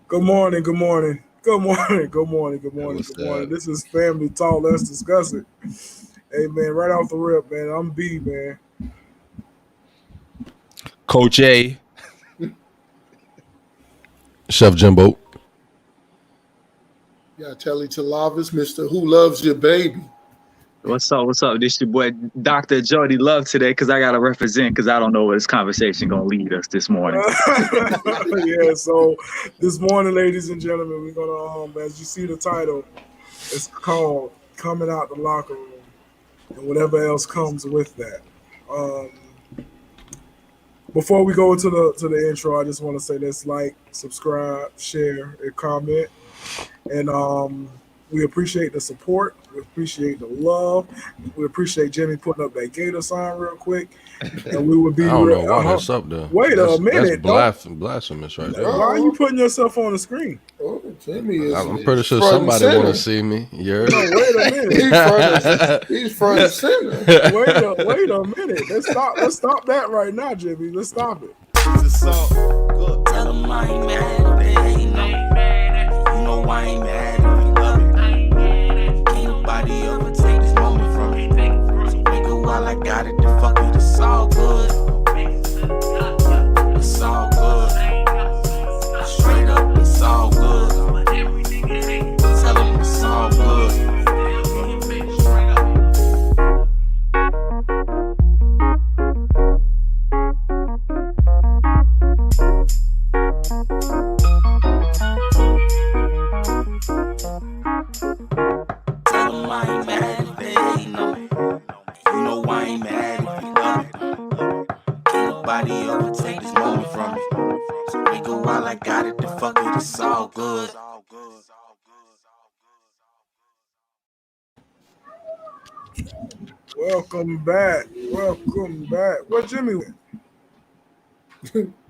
Good morning, good morning, good morning, good morning, good Hey, morning, what's good morning. up? This is Family Talk. Let's discuss it. Hey man, right off the rip, man. I'm B, man. Coach A. Chef Jimbo. Yeah, Telly Talavis, Mr. Who Loves Your Baby. What's up? What's up? This your boy Dr. Jody Love today because I gotta represent because I don't know where this conversation gonna lead us this morning. Yeah, so this morning, ladies and gentlemen, we're gonna as you see the title, it's called Coming Out the Locker Room and whatever else comes with that. Um Before we go into the intro, I just want to say let's like, subscribe, share, and comment. And we appreciate the support. We appreciate the love. We appreciate Jimmy putting up that Gator sign real quick. And we would be I don't know why that's up there. Wait a minute. That's blasphemous right there. Why are you putting yourself on the screen? Oh, Jimmy is. I'm pretty sure front and somebody want to center. see me. You heard? No, wait a minute. He's front and center. Wait a minute. Let's stop that right now, Jimmy. Let's stop it. Tell them I ain't mad, they ain't no. You know I ain't mad if you love it. Can't nobody ever take this moment from me. So nigga, while I got it, the fuck it, it's all good. It's all good. Straight up, it's all good. Tell them it's all good. Tell them I ain't mad if they ain't no. You know I ain't mad if you love it. Can't nobody ever take this moment from me. So nigga, while I got it, the fuck it, it's all good. Welcome back. Welcome back. Where Jimmy went?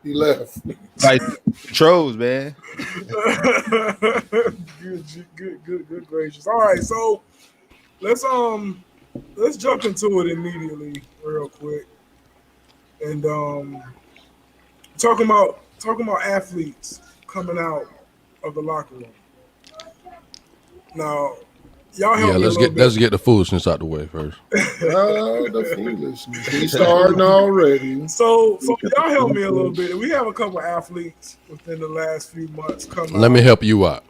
He left. Like trolls, man. Good gracious. All right, so let's jump into it immediately, real quick, and talking about athletes coming out of the locker room. Now, y'all help me let's get the foolishness out the way first. Oh, the foolishness. He's starting already. So y'all help me a little bit. We have a couple athletes within the last few months come Let out. me help you out.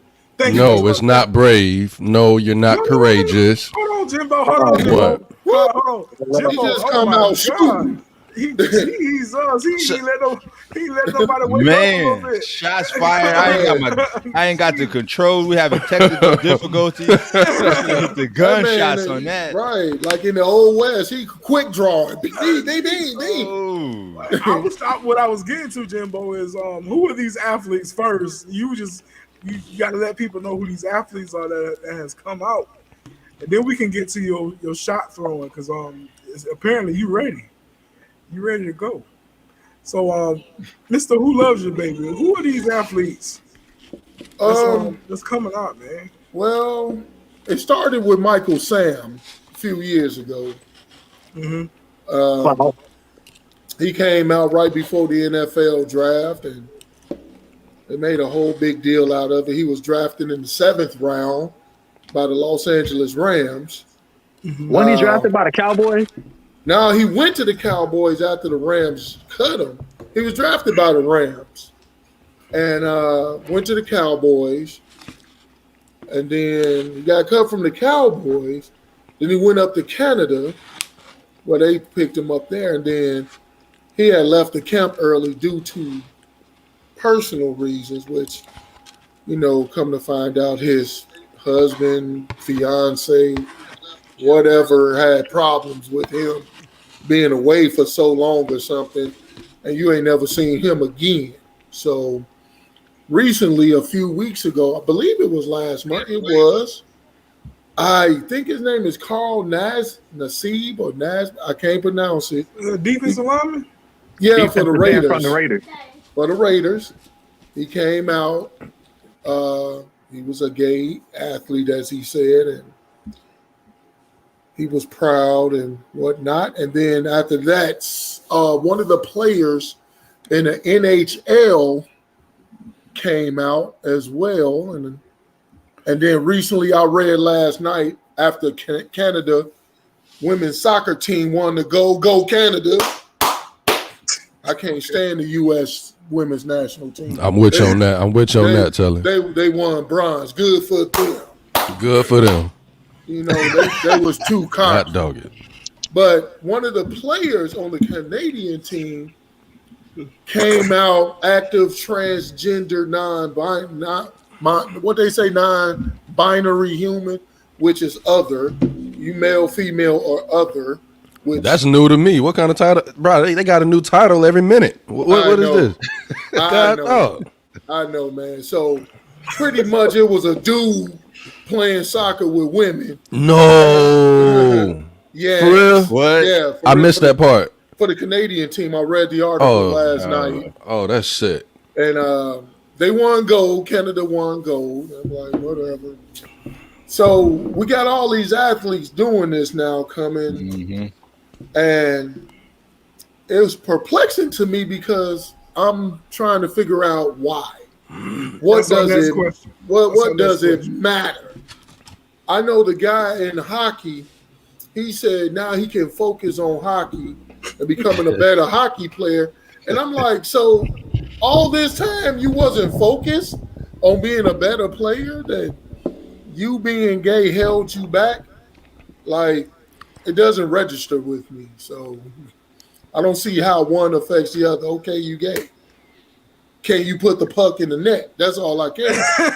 No, it's not brave. No, you're not courageous. Hold on, Jimbo. Hold on, Jimbo. What? Hold on. Jimbo, He just oh come my out God. shooting. He ain't let nobody wake up a Man, little bit. shots fired. I ain't got the controls. We having technical difficulties. Hit the gunshots on that. Right, like in the old West, he quick drawing. Ding. Oh. What I was getting to, Jimbo, is who are these athletes first? You got to let people know who these athletes are that has come out, and then we can get to your shot throwing because apparently you ready. You ready to go. So, Mr. Who Loves You, baby? Who are these athletes that's coming out, man? Well, it started with Michael Sam a few years ago. Mm-hmm. He came out right before the NFL draft, and they made a whole big deal out of it. He was drafted in the 7th round by the Los Angeles Rams. Mm-hmm. Wasn't he drafted by the Cowboys? Now, he went to the Cowboys after the Rams cut him. He was drafted by the Rams and went to the Cowboys. And then he got cut from the Cowboys. Then he went up to Canada where they picked him up there. And then he had left the camp early due to personal reasons, which, come to find out his husband, fiance, whatever, had problems with him being away for so long or something, and you ain't never seen him again. So recently, a few weeks ago, I believe it was last month, I think his name is Carl Nassib or Nas, I can't pronounce it. Defensive lineman? Yeah, for the Raiders. From the Raiders. For the Raiders. He came out. He was a gay athlete, as he said, and he was proud and whatnot. And then after that, one of the players in the NHL came out as well, and then recently I read last night after Canada women's soccer team won the Go Canada. I can't stand the U.S. women's national team. I'm with you on that. I'm with you on that, Telly. They won bronze. Good for them. Good for them. You know, they was too Hot confident. dog it. But one of the players on the Canadian team came out active transgender non-binary human, which is other. You male, female, or other. Which That's new to me. What kind of title, bro? They got a new title every minute. What is this? I know, man. So pretty much it was a dude playing soccer with women. No. Yeah. For real? What? Yeah. I missed that part. For the Canadian team, I read the article last night. Oh, that's sick. And they won gold. Canada won gold. I'm like, whatever. So we got all these athletes doing this now coming. And it was perplexing to me because I'm trying to figure out why. What does it matter? I know the guy in hockey, he said now he can focus on hockey and becoming a better hockey player. And I'm like, so all this time you wasn't focused on being a better player, that you being gay held you back? Like, it doesn't register with me. So I don't see how one affects the other. Okay, you gay. Can you put the puck in the net? That's all I care about.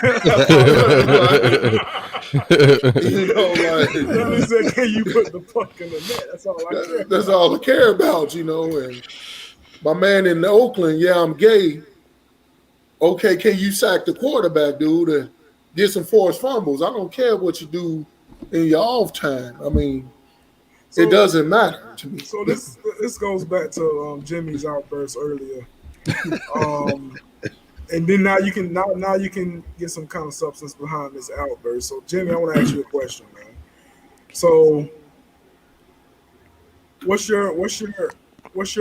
You know, like, said, can you put the puck in the net? That's all I care. That's all I care about, you know. And my man in Oakland, yeah, I'm gay. Okay, can you sack the quarterback, dude, and get some forced fumbles? I don't care what you do in your off time. I mean, it doesn't matter to me. So this goes back to Jimmy's outburst earlier. And then now you can get some kind of substance behind this outburst. So Jimmy, I want to ask you a question, man. So what's your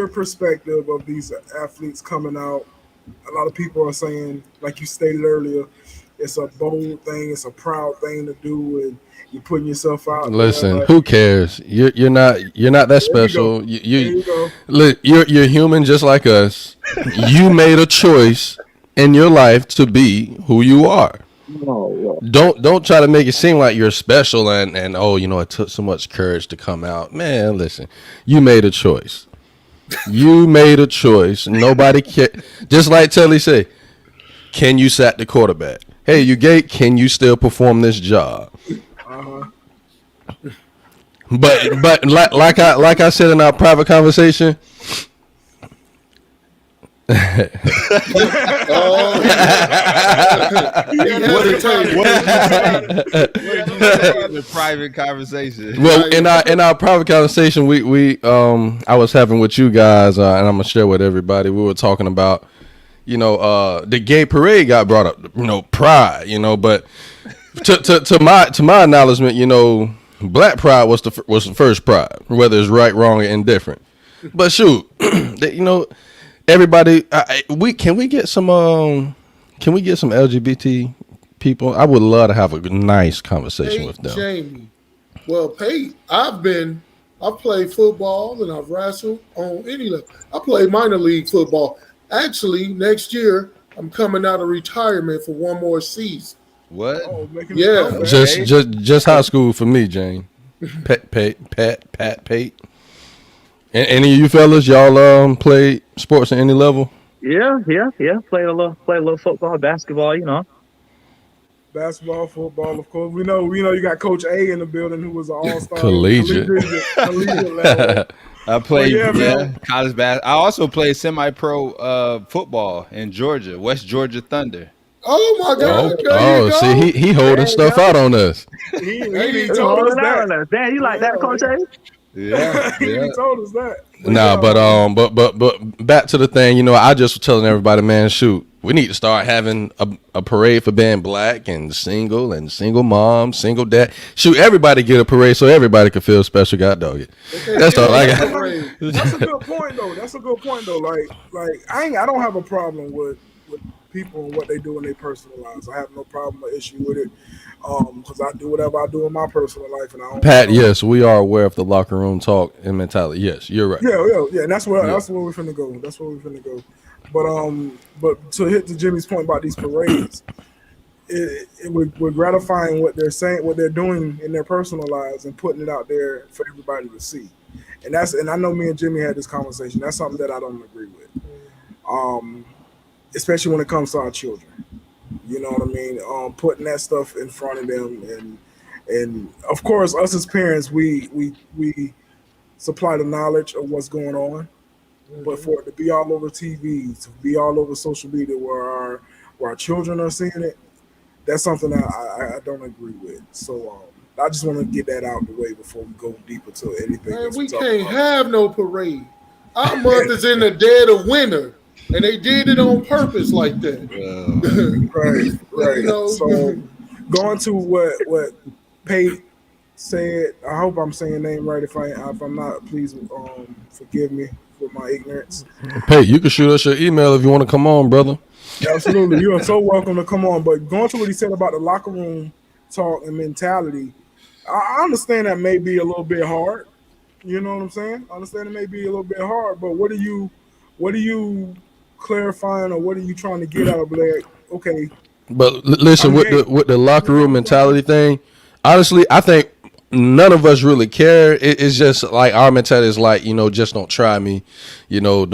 perspective of these athletes coming out? A lot of people are saying, like you stated earlier, it's a bold thing, it's a proud thing to do, and you're putting yourself out. Listen, who cares? You're not that special. You're human just like us. You made a choice in your life to be who you are. Don't try to make it seem like you're special and oh, you know, it took so much courage to come out. Man, listen, you made a choice. You made a choice. Nobody can. Just like Telly said, can you sack the quarterback? Hey, you gay? Can you still perform this job? But like I said in our private conversation. The private conversation. Well, in our private conversation, we I was having with you guys, and I'm gonna share with everybody. We were talking about, you know, the gay parade got brought up, you know, pride, you know, but to my acknowledgement, you know, Black pride was the first pride, whether it's right, wrong, or indifferent. But shoot, you know. Everybody, can we get some LGBT people? I would love to have a nice conversation with them. Jamie, well, Pate, I've played football and I've wrestled on any level. I played minor league football. Actually, next year I'm coming out of retirement for one more season. What? Yeah, just high school for me, Jane. Pate. Any of you fellas, y'all played sports at any level? Yeah. Played a little football, basketball, you know. Basketball, football, of course. We know you got Coach A in the building who was an all-star collegiate level. I played college basketball. I also played semi-pro football in Georgia, West Georgia Thunder. Oh my God! Oh, see, he holding stuff out on us. He told us that. Damn, you like that, Coach A? Yeah, he told us that. Nah, but back to the thing, you know, I just was telling everybody, man, shoot, we need to start having a parade for being black and single mom, single dad. Shoot, everybody get a parade so everybody can feel special. God dog it. Okay, that's all I got. That's a good point though. Like I don't have a problem with people and what they do in their personal lives. I have no problem or issue with it, because I do whatever I do in my personal life, and I don't. Pat, yes, we are aware of the locker room talk and mentality. Yes, you're right. Yeah. And that's where we're finna go. That's where we're finna go. But to hit to Jimmy's point about these parades, we're gratifying what they're saying, what they're doing in their personal lives, and putting it out there for everybody to see. And I know me and Jimmy had this conversation. That's something that I don't agree with, especially when it comes to our children. You know what I mean? Putting that stuff in front of them, and of course, us as parents, we supply the knowledge of what's going on. But for it to be all over TV, to be all over social media, where our children are seeing it, that's something I don't agree with. So I just want to get that out of the way before we go deeper to anything. Man, we can't have no parade. Our month is in the dead of winter, and they did it on purpose like that. Right. You know? So going to what Pate said, I hope I'm saying your name right. If I'm not, please forgive me for my ignorance. Pate, you can shoot us your email if you want to come on, brother. Absolutely, you are so welcome to come on. But going to what he said about the locker room talk and mentality, I understand that may be a little bit hard. You know what I'm saying? I understand it may be a little bit hard, but what are you clarifying, or what are you trying to get out of that? Okay. But listen, with the locker room mentality thing, honestly, I think none of us really care. It's just like our mentality is like, just don't try me, don't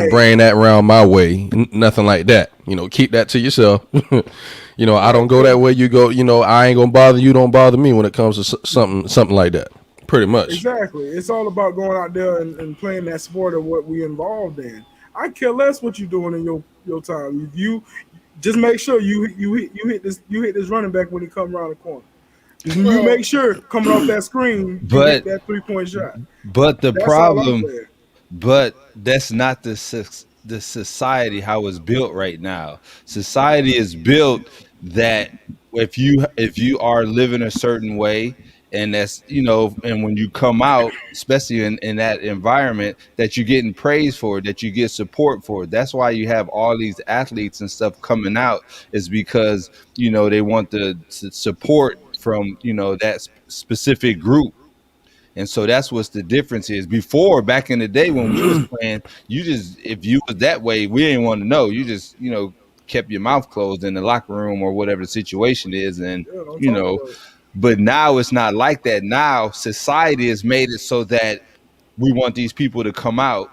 bring that around my way, nothing like that. Keep that to yourself. I don't go that way. You go. I ain't gonna bother you. Don't bother me when it comes to something like that. Pretty much. Exactly. It's all about going out there and playing that sport of what we involved in. I care less what you're doing in your time. If you just make sure you hit this running back when he comes around the corner. You make sure coming off that screen, you hit that 3-point shot. But the problem, but that's not the society how it's built right now. Society is built that if you are living a certain way, and that's and when you come out, especially in that environment, that you're getting praise for it, that you get support for it. That's why you have all these athletes and stuff coming out, is because they want the support from that specific group. And so that's what's the difference is. Before, back in the day when we was playing, if you was that way, we didn't want to know. You just kept your mouth closed in the locker room or whatever the situation is, and but now it's not like that. Now society has made it so that we want these people to come out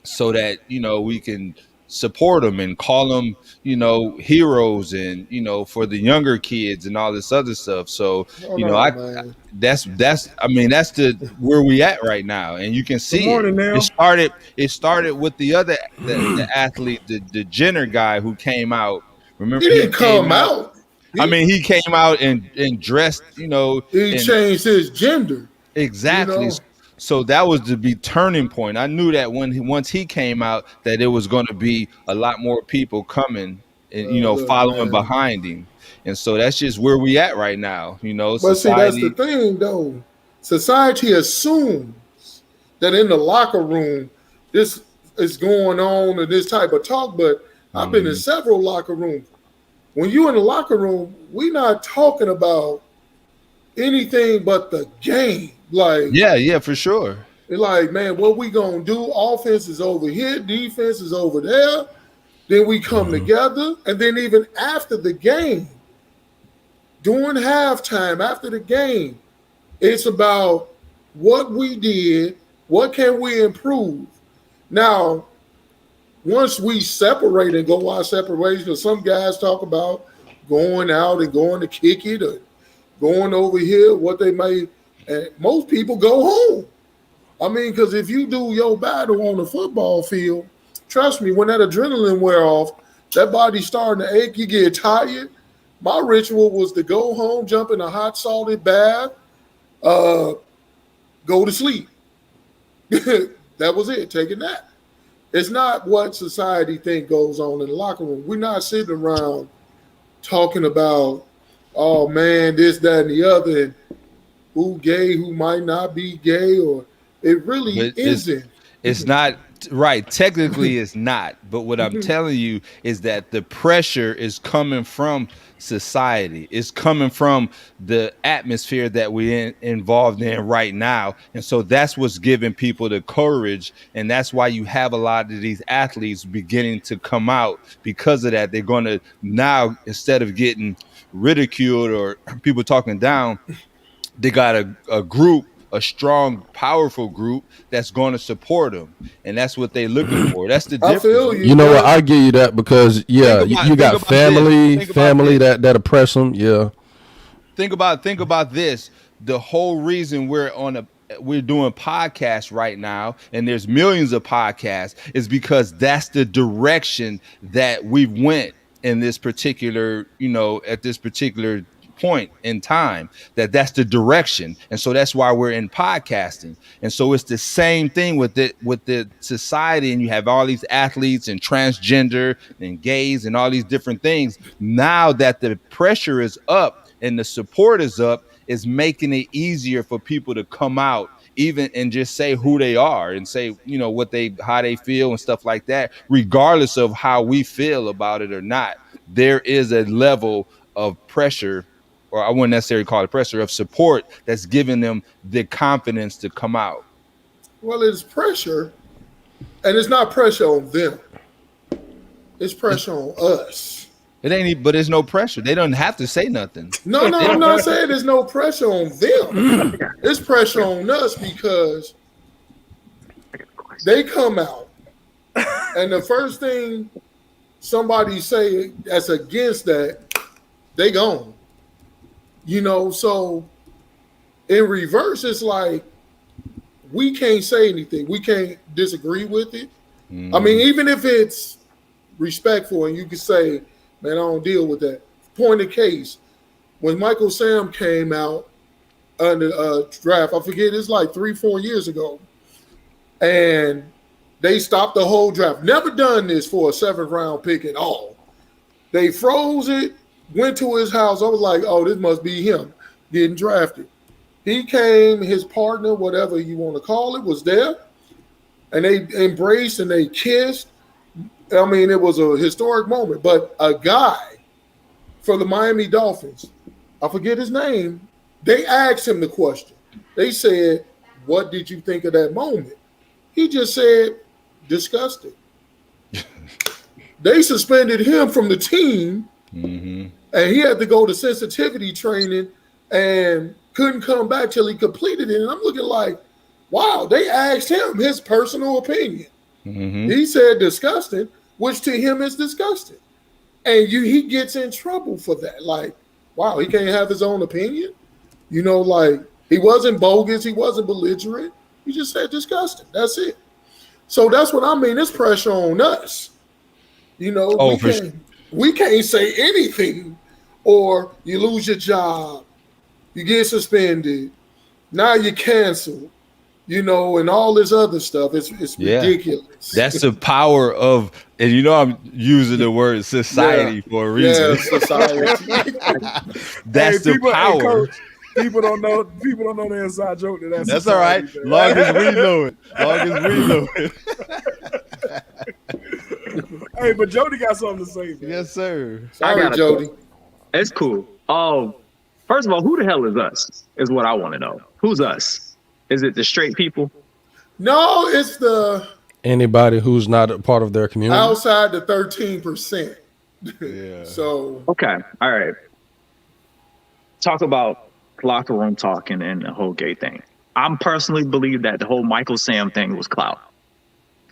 so that we can support them and call them heroes, and for the younger kids and all this other stuff. So that's the where we at right now, and you can see it started with the athlete, the Jenner guy who came out. Remember, he didn't come out. He came out and dressed, he changed his gender. Exactly. So that was the turning point. I knew that once he came out, that it was going to be a lot more people coming and following behind him. And so that's just where we at right now. But society, see, that's the thing though. Society assumes that in the locker room this is going on and this type of talk. But I've been in several locker rooms. When you in the locker room, we're not talking about anything but the game. Like, yeah, for sure. Like, man, what we gonna do? Offense is over here, defense is over there. Then we come together, and then even after the game, during halftime, after the game, it's about what we did, what can we improve. Now, once we separate and go our separation, because some guys talk about going out and going to kick it or going over here, what they may. And most people go home. I mean, because if you do your battle on the football field, trust me, when that adrenaline wear off, that body's starting to ache, you get tired. My ritual was to go home, jump in a hot, salted bath, go to sleep. That was it, take a nap. It's not what society think goes on in the locker room. We're not sitting around talking about, oh, man, this, that, and the other, and who gay, who might not be gay, or it really isn't. It's not right. Technically, it's not. But what I'm telling you is that the pressure is coming from society. It's coming from the atmosphere that we're involved in right now. And so that's what's giving people the courage. And that's why you have a lot of these athletes beginning to come out because of that. They're going to now, instead of getting ridiculed or people talking down, they got a group, a strong, powerful group that's going to support them, and that's what they're looking for. That's the difference. I feel you. You know what? I give you that because you got family that oppress them. Yeah. Think about this. The whole reason we're doing podcasts right now, and there's millions of podcasts, is because that's the direction that we went in this particular, at this particular point in time, that's the direction. And so that's why we're in podcasting. And so it's the same thing with the society, and you have all these athletes and transgender and gays and all these different things. Now that the pressure is up and the support is up, is making it easier for people to come out even and just say who they are and say, how they feel and stuff like that, regardless of how we feel about it or not. There is a level of pressure, or I wouldn't necessarily call it pressure, of support that's giving them the confidence to come out. Well, it's pressure, and it's not pressure on them. It's pressure on us. It ain't, but there's no pressure. They don't have to say nothing. No, I'm not saying there's no pressure on them. It's pressure on us because they come out, and the first thing somebody say that's against that, they gone. So in reverse, it's like we can't say anything. We can't disagree with it. I mean, even if it's respectful and you can say, man, I don't deal with that. Point of case, when Michael Sam came out under draft, I forget, it's like 3-4 years ago, and they stopped the whole draft. Never done this for a 7th round pick at all. They froze it, went to his house. I was like, oh, this must be him getting drafted. He came, his partner, whatever you want to call it, was there, and they embraced and they kissed. I mean, it was a historic moment. But a guy for the Miami Dolphins, I forget his name, they asked him the question. They said, what did you think of that moment? He just said, disgusted. They suspended him from the team, and he had to go to sensitivity training and couldn't come back till he completed it. And I'm looking like, wow, they asked him his personal opinion. He said disgusting, which to him is disgusting. And he gets in trouble for that. Like, wow, he can't have his own opinion? Like, he wasn't bogus. He wasn't belligerent. He just said disgusting. That's it. So that's what I mean. It's pressure on us. We can't say anything, or you lose your job, you get suspended, now you're canceled, and all this other stuff. It's ridiculous. That's the power of, and I'm using the word society for a reason. Yeah, society. That's the power. People don't know the inside joke. That's all right. Long as we know it. Hey, but Jody got something to say, man. Yes, sir. Sorry, Jody. It's cool. First of all, who the hell is us? Is what I want to know. Who's us? Is it the straight people? No, it's the anybody who's not a part of their community outside the 13%. Yeah. So okay, all right. Talk about locker room talk and the whole gay thing. I personally believe that the whole Michael Sam thing was clout.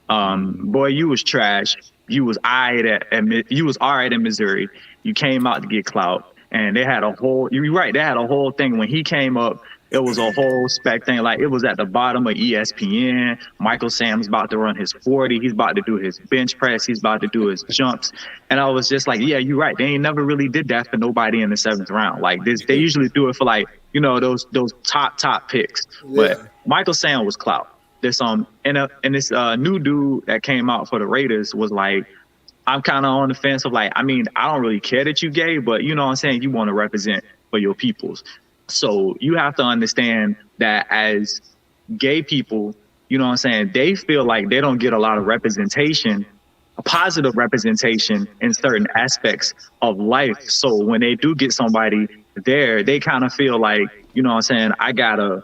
Boy, you was trash. You was all right in Missouri. You came out to get clout, and they had a whole. You're right. They had a whole thing when he came up. It was a whole spec thing. Like, it was at the bottom of ESPN. Michael Sam's about to run his 40. He's about to do his bench press. He's about to do his jumps. And I was just like, yeah, you're right. They ain't never really did that for nobody in the 7th round. Like this, they usually do it for those top picks. Yeah. But Michael Sam was clout. This and this new dude that came out for the Raiders was like, I'm kind of on the fence of like, I mean, I don't really care that you gay, but you know what I'm saying? You want to represent for your peoples. So you have to understand that as gay people, you know what I'm saying, they feel like they don't get a lot of representation, a positive representation in certain aspects of life. So when they do get somebody there, they kind of feel like, you know what I'm saying, I gotta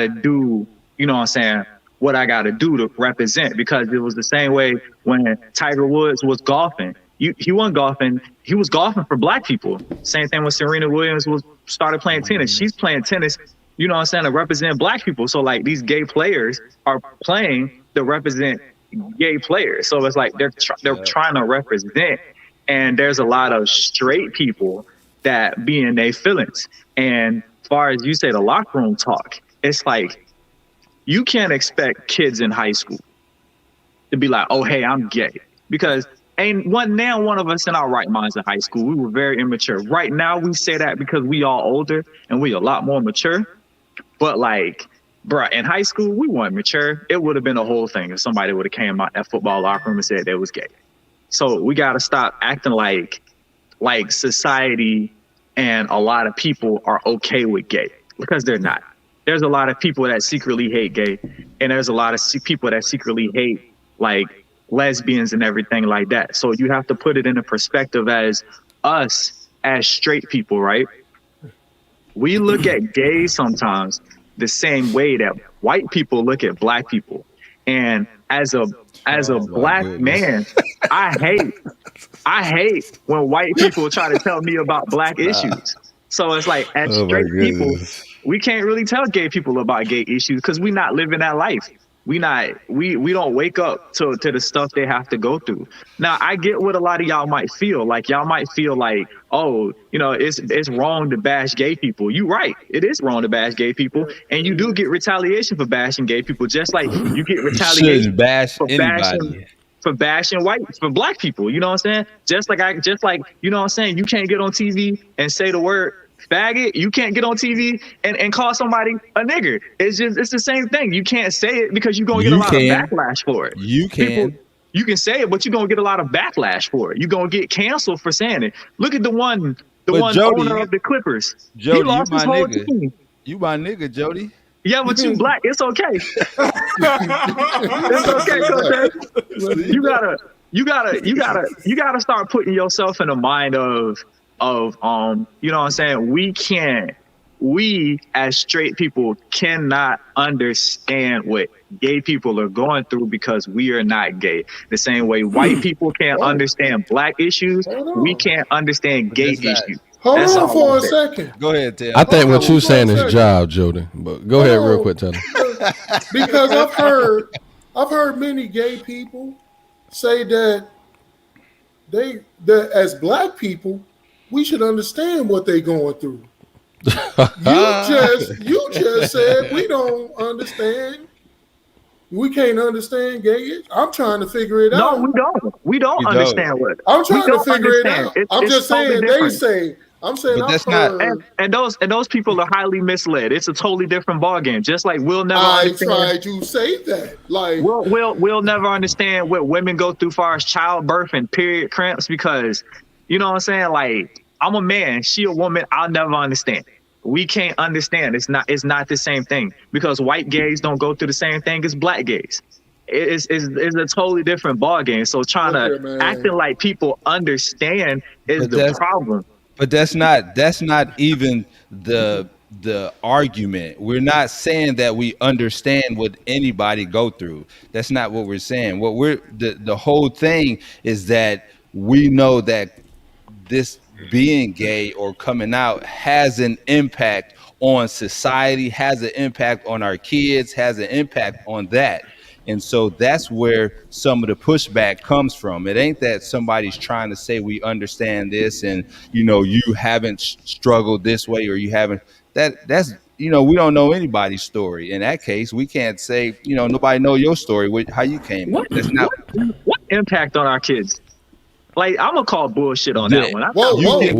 do, you know what I'm saying, what I gotta do to represent. Because it was the same way when Tiger Woods was golfing. He wasn't golfing, he was golfing for black people. Same thing when Serena Williams started playing tennis. She's playing tennis, you know what I'm saying, to represent black people. So like these gay players are playing to represent gay players. So it's like they're trying to represent, and there's a lot of straight people that be in their feelings. And as far as you say, the locker room talk, it's like you can't expect kids in high school to be like, oh, hey, I'm gay. Because one of us in our right minds in high school. We were very immature. Right now, we say that because we all older and we a lot more mature. But like, bruh, in high school, we weren't mature. It would have been a whole thing if somebody would have came out that football locker room and said they was gay. So we got to stop acting like society and a lot of people are okay with gay, because they're not. There's a lot of people that secretly hate gay, and there's a lot of people that secretly hate like lesbians and everything like that. So you have to put it in a perspective as us as straight people, right? We look at gays sometimes the same way that white people look at black people. And as a black man, I hate when white people try to tell me about black issues. So it's like, as straight people, we can't really tell gay people about gay issues because we're not living that life. We don't wake up to the stuff they have to go through. Now, I get what a lot of y'all might feel. Like, y'all might feel like, oh, you know, it's wrong to bash gay people. You're right. It is wrong to bash gay people. And you do get retaliation for bashing gay people, just like you get retaliation for bashing black people. You know what I'm saying? Just like, you know what I'm saying? You can't get on TV and say the word faggot. You can't get on TV and call somebody a nigger. It's the same thing. You can't say it because you're gonna get a lot of backlash for it. You can say it, but you're gonna get a lot of backlash for it. You're gonna get canceled for saying it. Look at the one Jody, owner of the Clippers. Jody, he lost his whole team. You my nigga, Jody. Yeah, but you black. It's okay. It's okay. You gotta start putting yourself in the mind of you know what I'm saying? We as straight people cannot understand what gay people are going through because we are not gay. The same way white people can't understand black issues, we can't understand gay issues. Hold on for a second. Go ahead, Taylor. I think what you're saying is job, Jody. But go ahead real quick, Taylor. Because I've heard many gay people say that as black people, we should understand what they're going through. You just said we don't understand. We can't understand gay. I'm trying to figure it out. No, we don't understand what. I'm trying to figure it out. I'm just saying totally they say. I'm saying but that's and those people are highly misled. It's a totally different ballgame. Just like we'll never understand. I tried to say that. Like we'll never understand what women go through as far as childbirth and period cramps, because you know what I'm saying? Like, I'm a man, she a woman, I'll never understand. We can't understand. It's not the same thing, because white gays don't go through the same thing as black gays. It's a totally different ballgame. So acting like people understand is the problem. But that's not even the argument. We're not saying that we understand what anybody go through. That's not what we're saying. The whole thing is that we know that this being gay or coming out has an impact on society, has an impact on our kids, has an impact on that. And so that's where some of the pushback comes from. It ain't that somebody's trying to say we understand this and, you know, you haven't struggled this way or you haven't. That's, you know, we don't know anybody's story. In that case, we can't say, you know, nobody know your story, how you came up. That's not what impact on our kids. Like, I'm gonna call bullshit on that one. Whoa, Jody,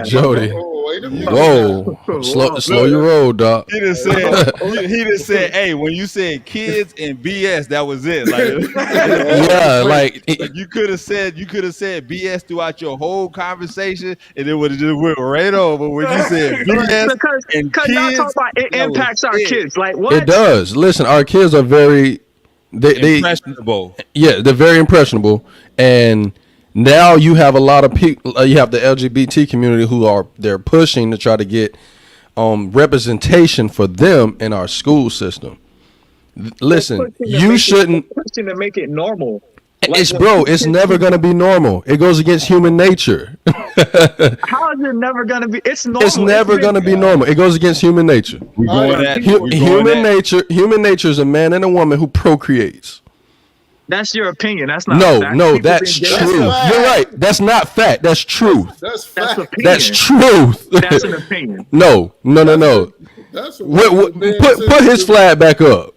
Jody. Wait a minute. Whoa, slow your roll, dog. He just said, he just said, hey, when you said kids and BS, that was it. Like, Yeah, like you could have said BS throughout your whole conversation, and it would have just went right over when you said BS and Because y'all kids. talk about it that was impacts our it. kids. Like what? it does. Listen, our kids are very they Impressionable. yeah, they're very impressionable, and now you have a lot of people. You have the LGBT community they're pushing to try to get representation for them in our school system. Listen, you shouldn't. Pushing to make it normal. It's never gonna be normal. It goes against human nature. How is it never gonna be? It's normal. It's never gonna be normal. It goes against human nature. We're going at Human nature is a man and a woman who procreates. That's your opinion. That's not. No, fact. no, People that's been true. gay- fact. You're right. That's not fact. That's truth. That's That's fact. opinion. That's truth. That's an opinion. No. That's Put his flag back up.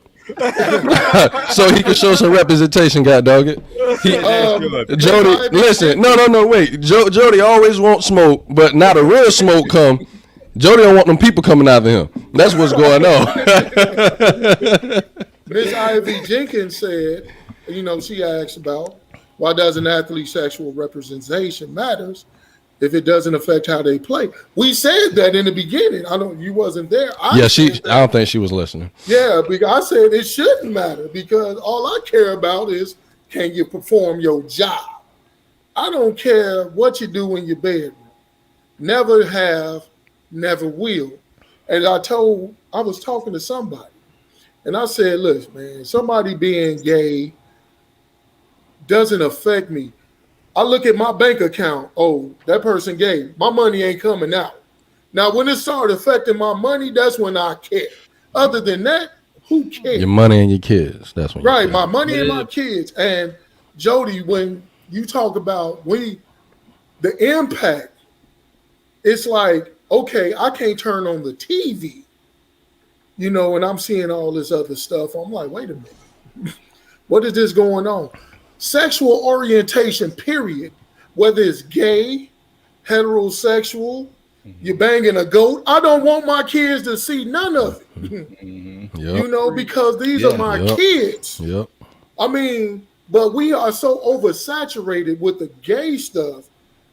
So he can show some representation, god dog it. Jody, listen, no, wait. Jody always wants smoke, but now the real smoke come. Jody don't want them people coming out of him. That's what's going on. Miss Ivy Jenkins said, she asked about why doesn't athlete sexual representation matters if it doesn't affect how they play. We said that in the beginning. You wasn't there. I don't think she was listening. Yeah, because I said it shouldn't matter because all I care about is can you perform your job. I don't care what you do in your bedroom. Never have, never will. And I was talking to somebody, and I said, listen, man, somebody being gay doesn't affect me. I look at my bank account. Oh, that person gay. My money ain't coming out. Now, when it started affecting my money, that's when I care. Other than that, who cares? Your money and your kids. That's when Right, my money and my kids. And Jody, when you talk about the impact, it's like, okay, I can't turn on the TV, and I'm seeing all this other stuff. I'm like, wait a minute. What is this going on? Sexual orientation, period. Whether it's gay, heterosexual, you're banging a goat. I don't want my kids to see none of it. Because these are my kids. Yep. I mean, but we are so oversaturated with the gay stuff.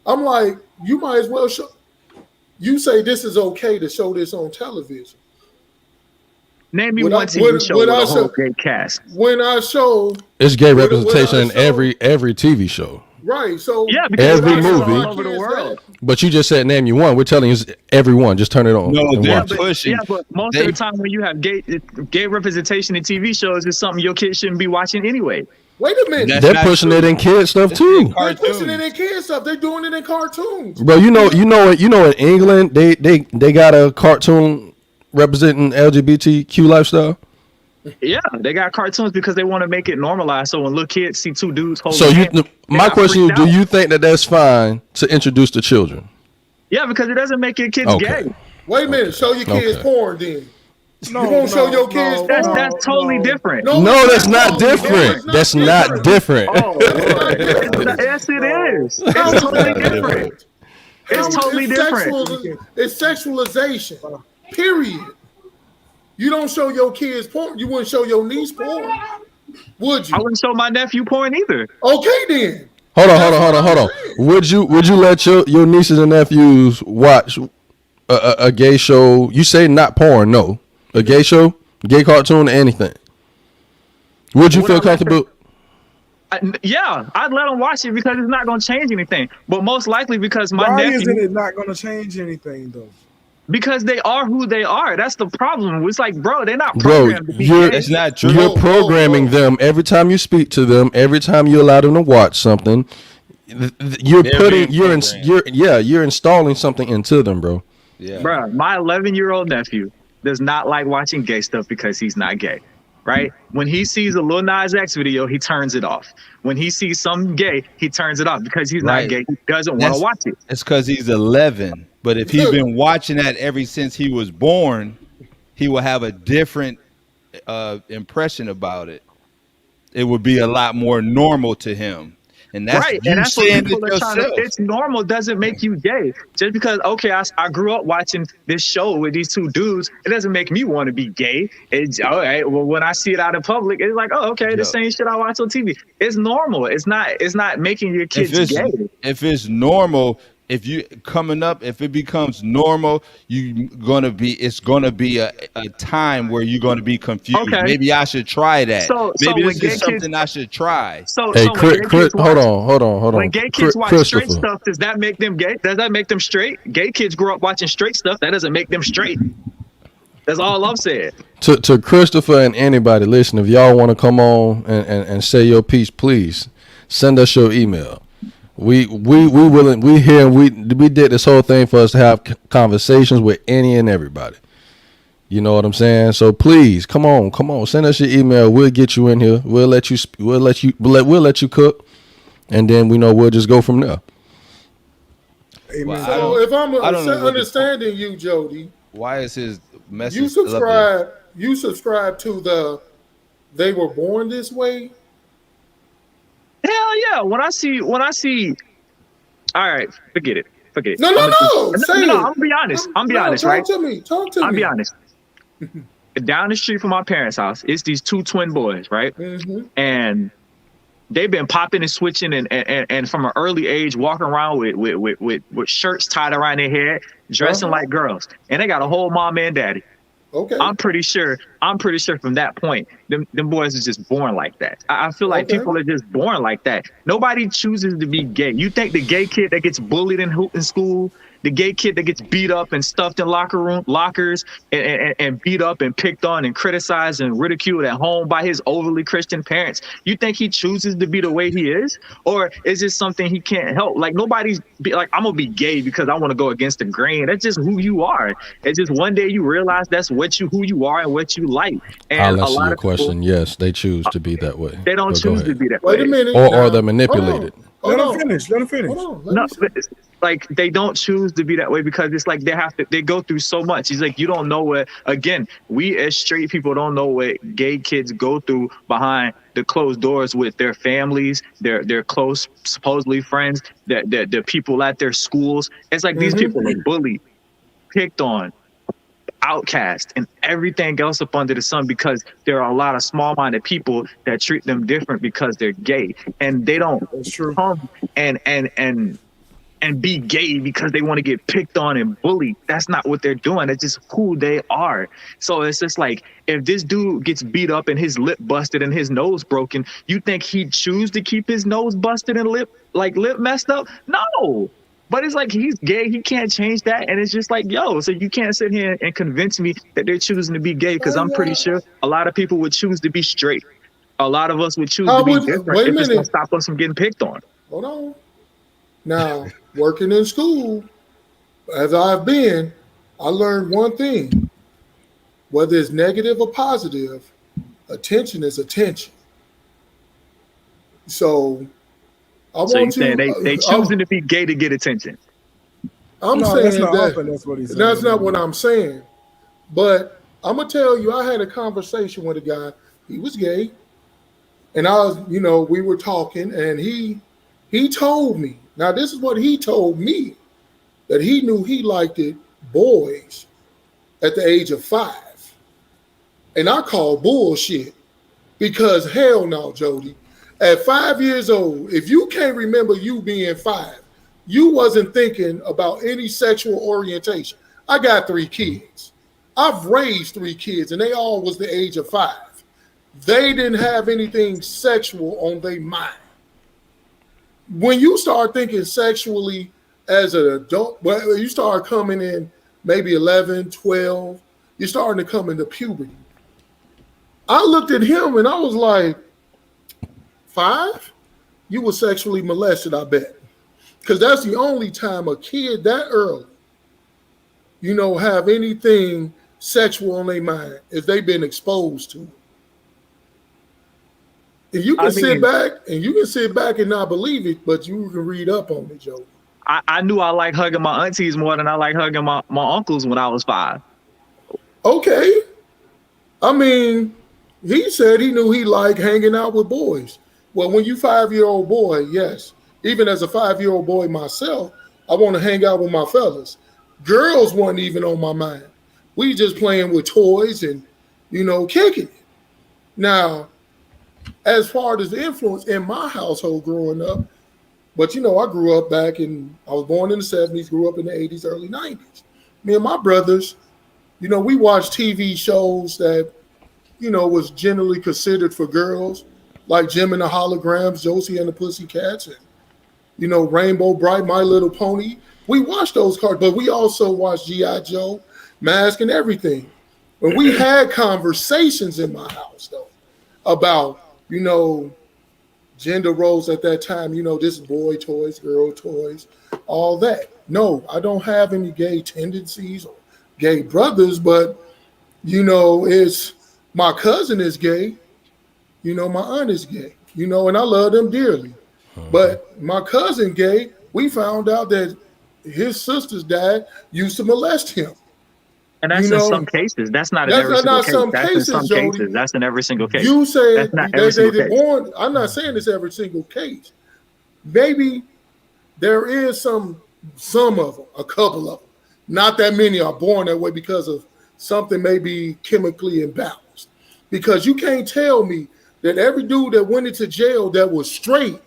I'm like, you might as well show. You say this is okay to show this on television. Name me one TV show with a whole gay cast. When I show, it's gay representation in every TV show. Right. So yeah, because every movie all over the world. But you just said name you one. We're telling you everyone. Just turn it on. No, they're watch it. pushing. Yeah, but most of the time when you have gay representation in TV shows, it's something your kids shouldn't be watching anyway. Wait a minute. They're pushing it in kid stuff too. They're pushing it in kid stuff. They're doing it in cartoons. Bro, you know in England they got a cartoon representing LGBTQ lifestyle. Yeah, they got cartoons because they want to make it normalized. So when little kids see two dudes holding So hands, my question is, do you think that that's fine to introduce to children? Yeah, because it doesn't make your kids gay. Wait a minute. Show your kids porn then. No, you won't show your kids porn. That's totally different. No, that's not different. That's not different. Oh, yes, it is. It's totally different. It's totally different. It's sexualization. Period. You don't show your kids porn. You wouldn't show your niece porn, would you? I wouldn't show my nephew porn either. Okay, then. Hold on. Would you let your nieces and nephews watch a gay show? You say not porn, no. A gay show, gay cartoon, anything. Would you feel comfortable? Yeah, I'd let them watch it because it's not going to change anything. But most likely because Why isn't it not going to change anything though? Because they are who they are. That's the problem. It's like, bro, they're not programmed to be gay. It's not true. You're programming them every time you speak to them. Every time you allow them to watch something, you're installing something into them, bro. Yeah, bro. My 11-year-old nephew does not like watching gay stuff because he's not gay. Right? When he sees a Lil Nas X video, he turns it off. When he sees something gay, he turns it off because he's not gay. He doesn't want to watch it. It's because he's 11. But if he's been watching that ever since he was born, he will have a different impression about it. It would be a lot more normal to him. and that's Right, you and that's what saying people it are trying to. yourself. It's normal doesn't make you gay. Just because I grew up watching this show with these two dudes, it doesn't make me want to be gay. It's all right. Well, when I see it out in public, it's like, oh, okay, the Yo. same shit I watch on TV. It's normal. It's not making your kids gay. If it's normal, if you coming up, if it becomes normal, it's gonna be a time where you're gonna be confused. Okay. Maybe I should try that. So Maybe when this gay is something I should try. Hey, when gay kids hold watch- on. When gay kids watch straight Christopher, stuff, does that make them gay? Does that make them straight? Gay kids grow up watching straight stuff. That doesn't make them straight. That's all I'm saying. to Christopher and anybody, listen, if y'all want to come on and say your piece, please send us your email. We willing, we here, we did this whole thing for us to have conversations with any and everybody. You know what I'm saying? So please come on, send us your email. We'll get you in here. We'll let you cook, and then we'll just go from there. Amen. Well, So if I'm I don't know what understanding you, Jody, Why is his message? you still up there? subscribe to the "they were born this way." Hell yeah! When I see, all right, forget it. No. Say it. I'm gonna be honest. I'm be honest, right? Talk to me. I'll be honest. Down the street from my parents' house, it's these two twin boys, right? Mm-hmm. And they've been popping and switching and from an early age walking around with shirts tied around their head, dressing like girls. And they got a whole mom and daddy. Okay. I'm pretty sure from that point, them boys are just born like that. I feel like people are just born like that. Nobody chooses to be gay. You think the gay kid that gets bullied in school, the gay kid that gets beat up and stuffed in lockers and beat up and picked on and criticized and ridiculed at home by his overly Christian parents, you think he chooses to be the way he is? Or is it something he can't help? Like nobody's like, I'm gonna be gay because I want to go against the grain. That's just who you are. It's just one day you realize that's who you are and what you like. And I'll a answer lot your of people, question. Yes, they choose to be that way. they don't But go choose to ahead. be that way. Wait a minute. Or they're manipulated. Let him finish. Hold on. Let No, me see. but it's like they don't choose to be that way because it's like they go through so much. He's like, you don't know what, again, we as straight people don't know what gay kids go through behind the closed doors with their families, their close, supposedly friends, the people at their schools. It's like these people are bullied, picked on, outcast, and everything else up under the sun because there are a lot of small-minded people that treat them different because they're gay, and they don't That's true. come and be gay because they want to get picked on and bullied. That's not what they're doing. It's just who they are. So it's just like, if this dude gets beat up and his lip busted and his nose broken, you think he'd choose to keep his nose busted and lip messed up? No. But it's like, he's gay. He can't change that. And it's just like, yo, so you can't sit here and convince me that they're choosing to be gay, because I'm pretty sure a lot of people would choose to be straight. A lot of us would choose to be different wait a if it's going minute. to stop us from getting picked on. Hold on. Now, working in school, as I've been, I learned one thing. Whether it's negative or positive, attention is attention. So, So you're saying they choosing to be gay to get attention? I'm No, saying that's not that often, that's what he said. that's not what I'm saying. But I'm gonna tell you, I had a conversation with a guy. He was gay, and we were talking, and he told me. Now, this is what he told me, that he knew he liked it boys at the age of 5. And I call bullshit, because hell no, Jody. At 5 years old, if you can't remember you being 5, you wasn't thinking about any sexual orientation. I got 3 kids. I've raised 3 kids, and they all was the age of 5. They didn't have anything sexual on their mind. When you start thinking sexually as an adult, well, you start coming in maybe 11, 12, you're starting to come into puberty. I looked at him and I was like, 5? You were sexually molested, I bet. Because that's the only time a kid that early, have anything sexual on their mind, is they've been exposed to it. And you can sit back and not believe it, but you can read up on it, Joe. I knew I like hugging my aunties more than I like hugging my uncles when I was 5. Okay. I mean, he said he knew he liked hanging out with boys. Well, when you 5-year-old boy, yes. Even as a 5-year-old boy myself, I want to hang out with my fellas. Girls weren't even on my mind. We just playing with toys and, kicking it. Now, as far as the influence in my household growing up, but I grew up I was born in the 70s, grew up in the 80s, early 90s. Me and my brothers, we watched TV shows that, was generally considered for girls, like Jim and the Holograms, Josie and the Pussycats, and, Rainbow Bright, My Little Pony. We watched those cards, but we also watched G.I. Joe, Mask, and everything. And we had conversations in my house, though, about, gender roles at that time, this is boy toys, girl toys, all that. No, I don't have any gay tendencies or gay brothers, but, it's my cousin is gay, my aunt is gay, and I love them dearly. But my cousin gay, we found out that his sister's dad used to molest him. And that's in some cases. That's not in every single case. That's in some cases. That's in every single case. You said they born. I'm not saying it's every single case. Maybe there is some of them, a couple of them. Not that many are born that way because of something maybe chemically imbalanced. Because you can't tell me that every dude that went into jail that was straight,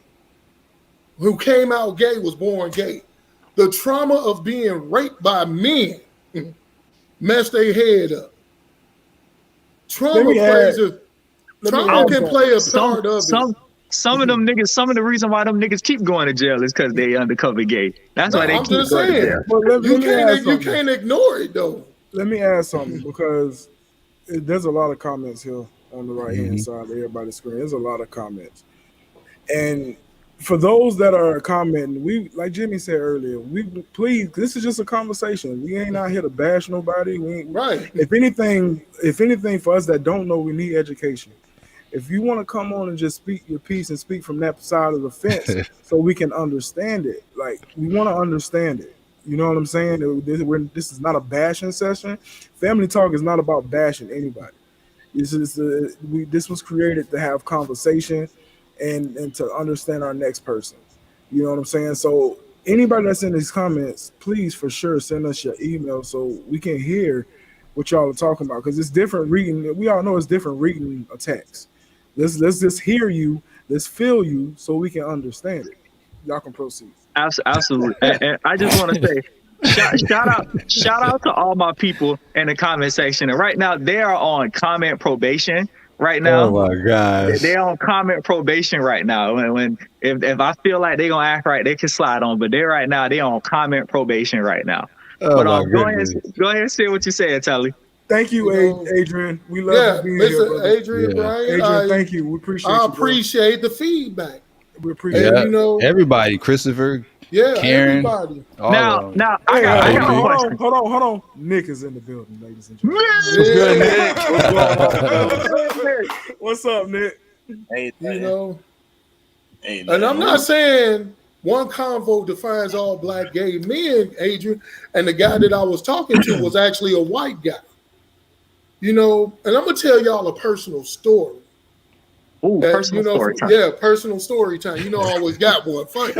who came out gay, was born gay. The trauma of being raped by men messed their head up. Trauma can play a part of it. Some of them niggas, some of the reason why them niggas keep going to jail is because they undercover gay. That's why they keep going to jail. But you can't ignore it though. Let me ask something, because there's a lot of comments here on the right hand side of everybody's screen. There's a lot of comments, and for those that are commenting, we, like Jimmy said earlier, please, this is just a conversation. We ain't out here to bash nobody. Right. If anything, for us that don't know, we need education. If you want to come on and just speak your piece and speak from that side of the fence so we can understand it, like, we want to understand it. You know what I'm saying? This is not a bashing session. Family Talk is not about bashing anybody. This was created to have conversation and to understand our next person. You know what I'm saying? So anybody that's in these comments, please, for sure, send us your email so we can hear what y'all are talking about, because it's different reading. We all know it's different reading a text. Let's just hear you, let's feel you, so we can understand it. Y'all can proceed. Absolutely. And I just want to say, shout out to all my people in the comment section. And right now, they are on comment probation. Right now, oh my gosh, they're on comment probation right now. If I feel like they're gonna act right, they can slide on. But they're on comment probation right now. Oh, but go ahead and say what you said, Telly. Thank you, Adrian. We love you being here, brother. Adrian, Brian, thank you. We appreciate. I appreciate the feedback. We appreciate everybody. Christopher. Yeah, Karen, everybody. Now, I got a question. Hold on. Nick is in the building, ladies and gentlemen. What's good, Nick? What's up, Nick? Hey, Hey, and I'm not saying one convo defines all black gay men, Adrian. And the guy that I was talking to was actually a white guy. And I'm gonna tell y'all a personal story. Ooh, personal story time. Yeah, personal story time. I always got one. Funny,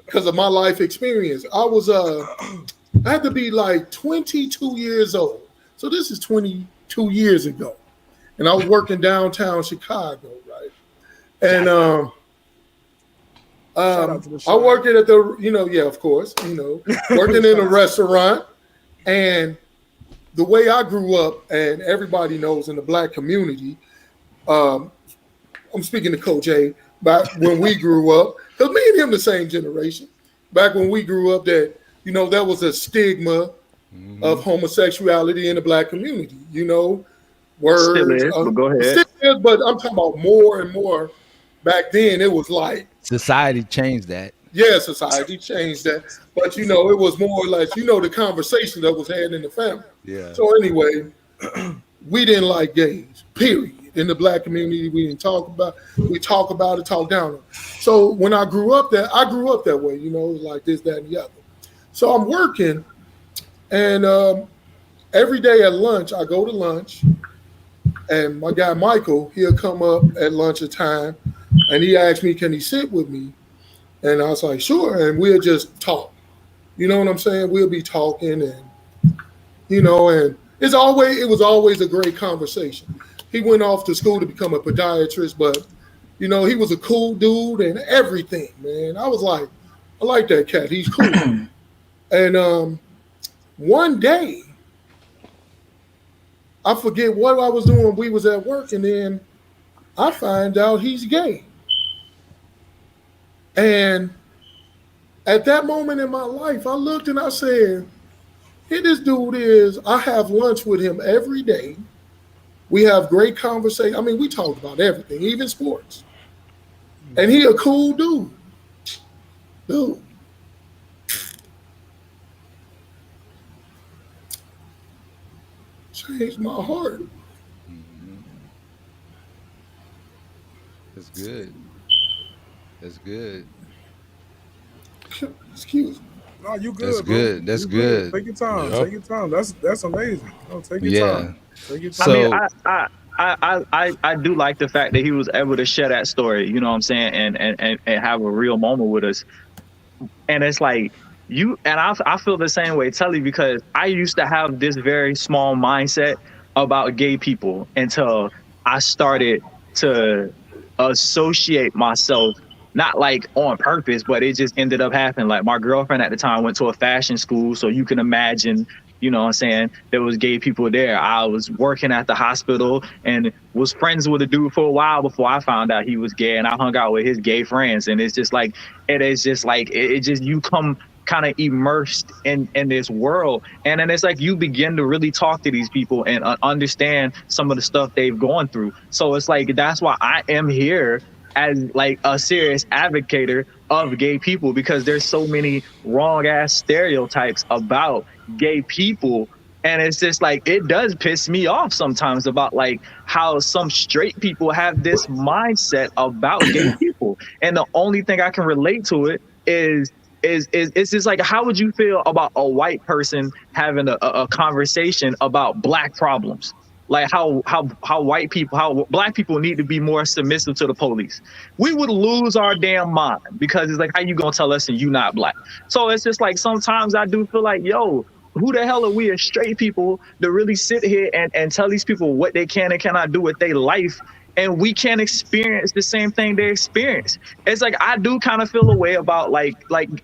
because of my life experience. I had to be like 22 years old. So this is 22 years ago. And I was working downtown Chicago, right? And I worked at the, of course, working in a restaurant. And the way I grew up, and everybody knows in the black community, I'm speaking to Coach A, back when we grew up, because me and him the same generation, back when we grew up, that, there was a stigma of homosexuality in the black community, words. Still is, but go ahead. Still is, but I'm talking about more and more. Back then, it was like. Society changed that. Yeah, society changed that. But, it was more like, the conversation that was had in the family. Yeah. So anyway, we didn't like gays, period. In the black community, we didn't talk about it. We talk about it, talk down on it. So when I grew up that way, like this, that, and the other. So I'm working, and every day at lunch, I go to lunch, And my guy Michael, he'll come up at lunchtime, and he asked me, "Can he sit with me?" And I was like, "Sure." And we'll just talk. You know what I'm saying? We'll be talking, and and it was always a great conversation. He went off to school to become a podiatrist, but he was a cool dude and everything, man. I was like, I like that cat. He's cool. And one day, I forget what I was doing. We was at work, and then I find out he's gay. And at that moment in my life, I looked and I said, here this dude is. I have lunch with him every day. We have great conversation. I mean, we talk about everything, even sports. And he a cool dude. Dude. Changed my heart. That's good. That's good. Excuse me. No, you good. That's bro. good. That's You good. Take your time. Yep. Take your time. That's amazing. No, take your Yeah. time. Take your time. So- I do like the fact that he was able to share that story, you know what I'm saying, and have a real moment with us. And it's like I feel the same way, Telly, because I used to have this very small mindset about gay people until I started to associate myself, not like on purpose, but it just ended up happening. Like my girlfriend at the time went to a fashion school, so you can imagine, you know what I'm saying, there was gay people there. I was working at the hospital and was friends with a dude for a while before I found out he was gay, and I hung out with his gay friends. And it's just like, you come kind of immersed in this world, and then it's like you begin to really talk to these people and understand some of the stuff they've gone through. So it's like, that's why I am here as like a serious advocate of gay people, because there's so many wrong ass stereotypes about gay people. And it's just like, it does piss me off sometimes about like how some straight people have this mindset about gay people. And the only thing I can relate to it is it's just like, how would you feel about a white person having a conversation about black problems? Like how black people need to be more submissive to the police. We would lose our damn mind, because it's like, how you gonna tell us and you not black? So it's just like, sometimes I do feel like, yo, who the hell are we as straight people to really sit here and tell these people what they can and cannot do with their life, and we can't experience the same thing they experience? It's like, I do kind of feel a way about like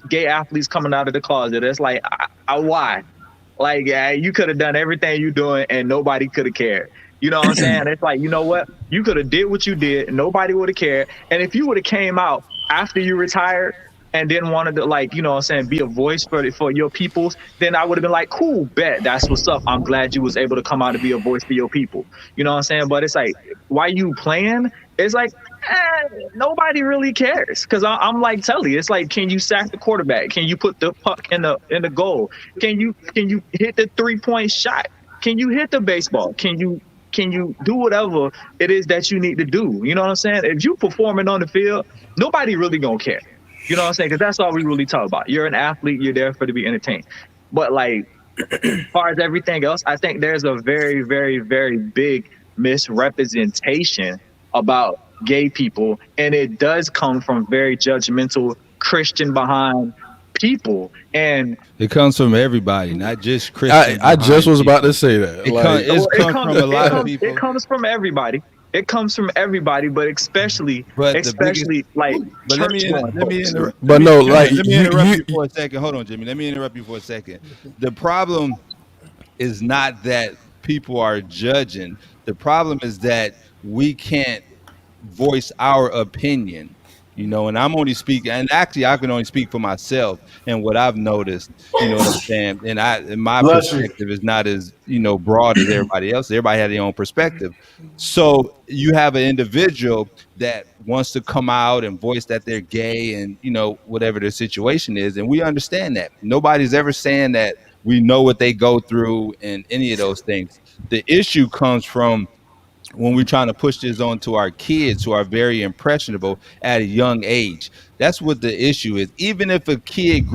gay athletes coming out of the closet. It's like, why? Like, yeah, you could have done everything you doing and nobody could have cared. You know what I'm saying? It's like, you know what? You could have did what you did and nobody would have cared. And if you would have came out after you retired and then wanted to, like, you know what I'm saying, be a voice for your peoples, then I would have been like, cool, bet, that's what's up. I'm glad you was able to come out and be a voice for your people. You know what I'm saying? But it's like, why you playing? It's like, nobody really cares. Because I'm like Telly, it's like, can you sack the quarterback? Can you put the puck in the goal? Can you hit the 3-point shot? Can you hit the baseball? Can you do whatever it is that you need to do? You know what I'm saying? If you performing on the field, nobody really gonna care. You know what I'm saying? Because that's all we really talk about. You're an athlete. You're there to be entertained. But like, as far as everything else, I think there's a very, very, very big misrepresentation about gay people, and it does come from very judgmental Christian behind people, and it comes from everybody, not just Christians. I just was about to say that. It comes from a lot of people. It comes from everybody. It comes from everybody, but especially like But let me interrupt. But no, like, let me interrupt you for a second. Hold on, Jimmy. Let me interrupt you for a second. The problem is not that people are judging. The problem is that we can't voice our opinion. You know, and I'm only speaking, and actually I can only speak for myself and what I've noticed, you know what I'm saying? And my perspective is not as, you know, broad as everybody else. Everybody has their own perspective. So you have an individual that wants to come out and voice that they're gay and, you know, whatever their situation is. And we understand that. Nobody's ever saying that we know what they go through and any of those things. The issue comes from when we're trying to push this on to our kids who are very impressionable at a young age. That's what the issue is. Even if a kid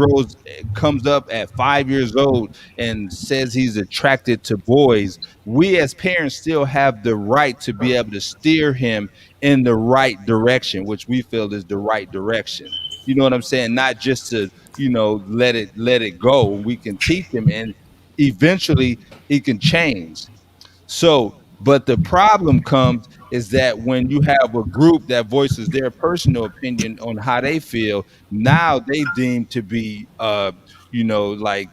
comes up at 5 years old and says he's attracted to boys, we as parents still have the right to be able to steer him in the right direction, which we feel is the right direction. You know what I'm saying? Not just to, let it go. We can teach him, and eventually he can change. So, but the problem comes is that when you have a group that voices their personal opinion on how they feel, now they deem to be, like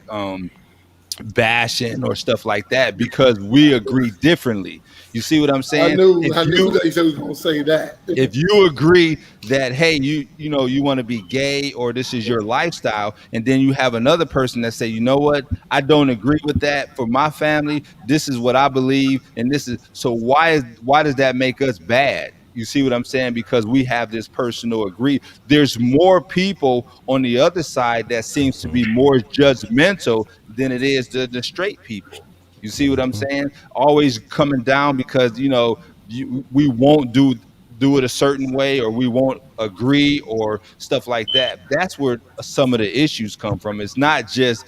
bashing or stuff like that because we agree differently. You see what I'm saying? I knew that he was gonna say that. If you agree that, hey, you want to be gay or this is your lifestyle, and then you have another person that say, you know what, I don't agree with that. For my family, this is what I believe, and this is so. Why does that make us bad? You see what I'm saying? Because we have this personal agree. There's more people on the other side that seems to be more judgmental than it is the straight people. You see what I'm saying? Always coming down because, we won't do it a certain way, or we won't agree or stuff like that. That's where some of the issues come from. It's not just,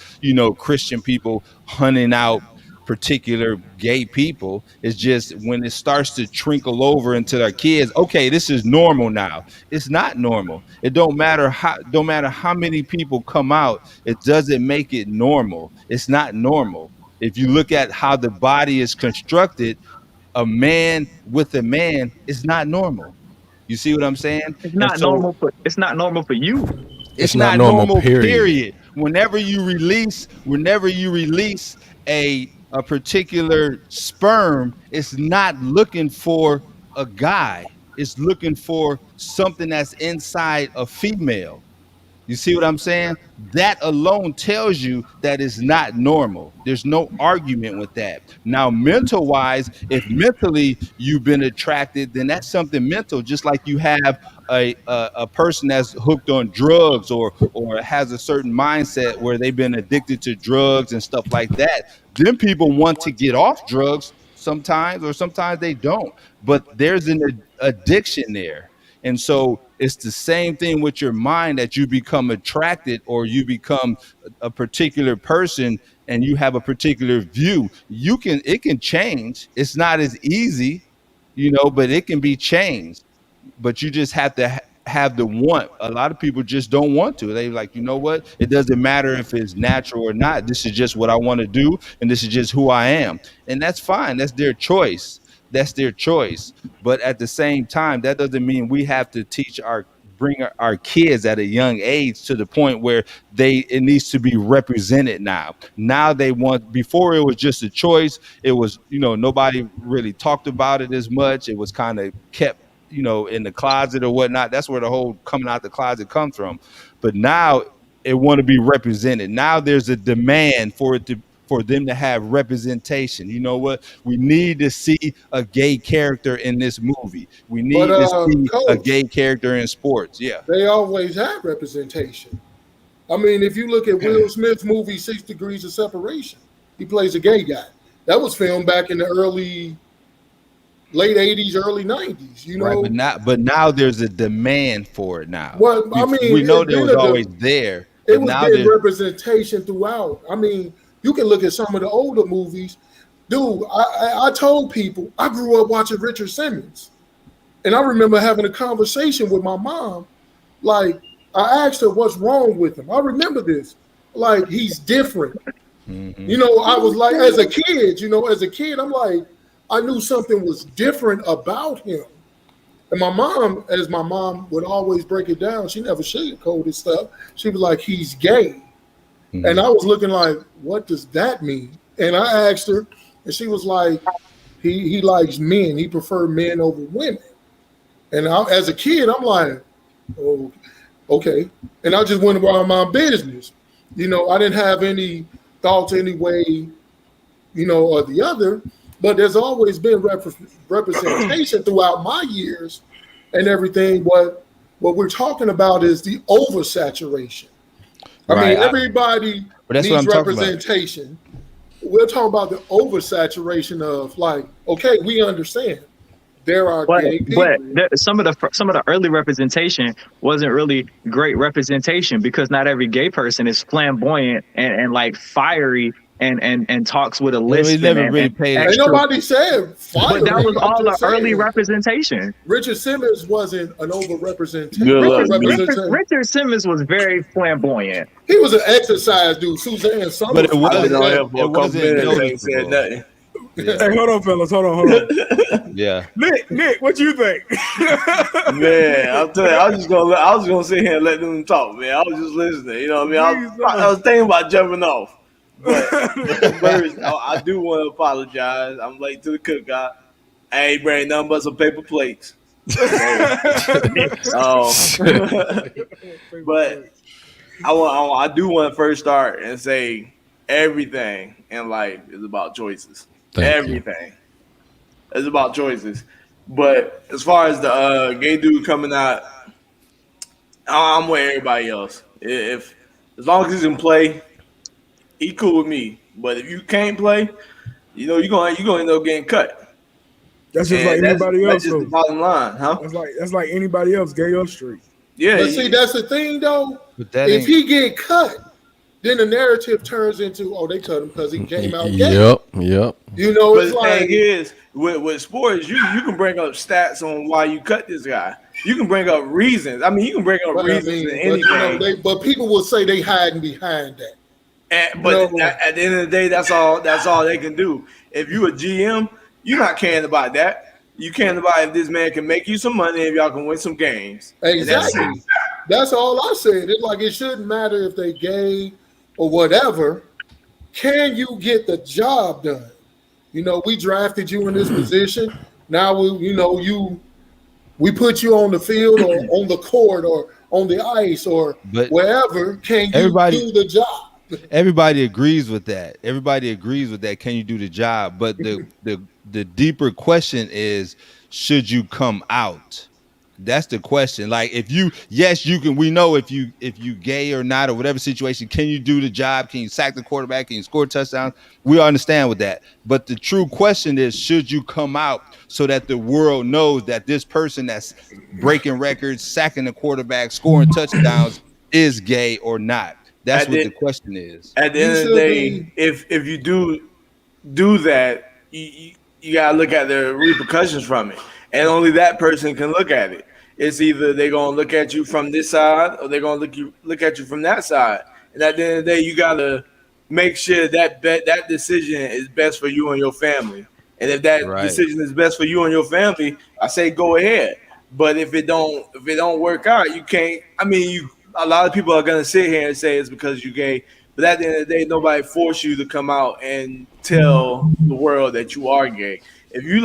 Christian people hunting out particular gay people. It's just when it starts to trickle over into their kids, okay, this is normal now. It's not normal. It don't matter how many people come out, it doesn't make it normal. It's not normal. If you look at how the body is constructed, a man with a man is not normal. You see what I'm saying? It's not normal for you. It's not normal, period. Whenever you release a particular sperm, it's not looking for a guy. It's looking for something that's inside a female. You see what I'm saying? That alone tells you that it's not normal. There's no argument with that. Now, mental wise, if mentally you've been attracted, then that's something mental, just like you have a person that's hooked on drugs or has a certain mindset where they've been addicted to drugs and stuff like that. Then people want to get off drugs sometimes, or sometimes they don't. But there's an addiction there. And so it's the same thing with your mind, that you become attracted or you become a particular person and you have a particular view. It can change. It's not as easy, but it can be changed. But you just have to have the want. A lot of people just don't want to. They like, you know what? It doesn't matter if it's natural or not. This is just what I want to do. And this is just who I am. And that's fine. That's their choice. That's their choice. But at the same time, that doesn't mean we have to bring our kids at a young age to the point where it needs to be represented now. Now they want, before it was just a choice. It was, nobody really talked about it as much. It was kind of kept, in the closet or whatnot. That's where the whole coming out the closet comes from. But now it want to be represented. Now there's a demand for them to have representation. You know what? We need to see a gay character in this movie. We need to see a gay character in sports. Yeah. They always have representation. I mean, if you look at Will Smith's movie 6 Degrees of Separation, he plays a gay guy. That was filmed back in the late 80s, early 90s, Right, but now there's a demand for it now. Well, I mean, we know there was always there. It was getting representation throughout. I mean, you can look at some of the older movies. Dude, I told people, I grew up watching Richard Simmons. And I remember having a conversation with my mom. Like, I asked her what's wrong with him. I remember this. Like, he's different. Mm-hmm. I was like, as a kid, I'm like, I knew something was different about him. And my mom, as my mom would always break it down, she never sugarcoated stuff. She was like, he's gay. Mm-hmm. And I was looking like, what does that mean? And I asked her, and she was like, he likes men. He preferred men over women. And as a kid, I'm like, oh, okay. And I just went about my business. I didn't have any thoughts any way, or the other. But there's always been representation throughout my years and everything. What we're talking about is the oversaturation. I mean, everybody needs representation. We're talking about the oversaturation of, like, okay, we understand. there are gay people. Some of the early representation wasn't really great representation because not every gay person is flamboyant and like fiery and talks with a lisp. We never really paid. Ain't nobody said fiery. But that was all the early representation. Richard Simmons wasn't an overrepresentation. Richard Simmons was very flamboyant. He was an exercise dude. Suzanne Summers. But it wasn't said nothing. Yeah. Hey, hold on, fellas. Hold on. Yeah. Nick, what you think? Man, I'm telling you, I was gonna sit here and let them talk, man. I was just listening. You know what I mean? I was thinking about jumping off. But first, I do want to apologize. I'm late to the cookout. I ain't bring nothing but some paper plates. But I do want to first start and say everything in life is about choices. Everything is about choices. But as far as the gay dude coming out, I'm with everybody else. If as long as he can play, he cool with me. But if you can't play, you're gonna end up getting cut. That's just like anybody else. That's just the bottom line, huh? That's like anybody else, gay or straight. Yeah. But see, that's the thing though. If he get cut, then the narrative turns into, they cut him because he came out gay. Yep. But it's the thing is, with sports, you can bring up stats on why you cut this guy. You can bring up reasons. I mean, you can bring up reasons in anything. But people will say they hiding behind that. But at the end of the day, that's all they can do. If you a GM, you're not caring about that. You caring about if this man can make you some money, if y'all can win some games. Exactly. That's all I said. It's like it shouldn't matter if they gay or whatever. Can you get the job done? We drafted you in this position. Now we put you on the field or on the court or on the ice or wherever. Can you do the job? Everybody agrees with that. Can you do the job? But the deeper question is, should you come out? That's the question. Like you can. We know if you gay or not or whatever situation, can you do the job? Can you sack the quarterback? Can you score touchdowns? We understand with that. But the true question is, should you come out so that the world knows that this person that's breaking records, sacking the quarterback, scoring touchdowns is gay or not? That's what the question is. At the end of the day, if you do that, you gotta look at the repercussions from it, and only that person can look at it. It's either they're gonna look at you from this side, or they're gonna look at you from that side. And at the end of the day, you gotta make sure that decision is best for you and your family. And if that decision is best for you and your family, I say go ahead. But if it don't work out, you can't. I mean, a lot of people are gonna sit here and say it's because you're gay, but at the end of the day, nobody forced you to come out and tell the world that you are gay. If you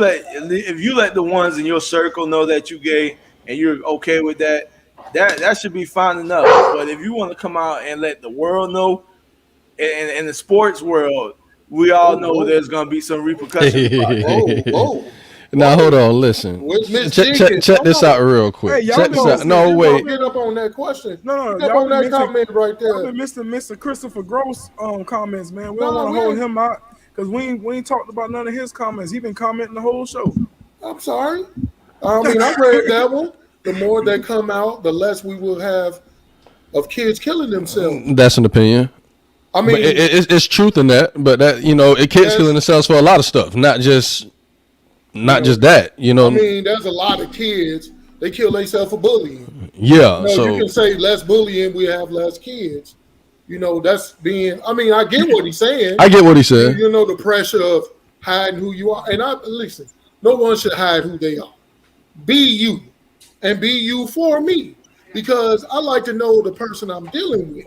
let the ones in your circle know that you're gay and you're okay with that, that should be fine enough. But if you want to come out and let the world know, in the sports world, we all know there's gonna be some repercussions. Now hold on, listen. Check this out real quick. Hey, check this out. No, wait. Get up on that question. No, get up on that comment right there. Y'all been Mr. Christopher Gross comments, man. We don't want to hold him out because we ain't talked about none of his comments. He been commenting the whole show. I'm sorry. I mean, I read that one. The more they come out, the less we will have of kids killing themselves. That's an opinion. I mean, it's truth in that, but that kids killing themselves for a lot of stuff, not just that. I mean, there's a lot of kids they kill themselves for bullying. Yeah, so you can say less bullying, we have less kids. That's being. I mean, I get what he's saying. I get what he said. The pressure of hiding who you are, and listen. No one should hide who they are. Be you, and be you for me, because I like to know the person I'm dealing with.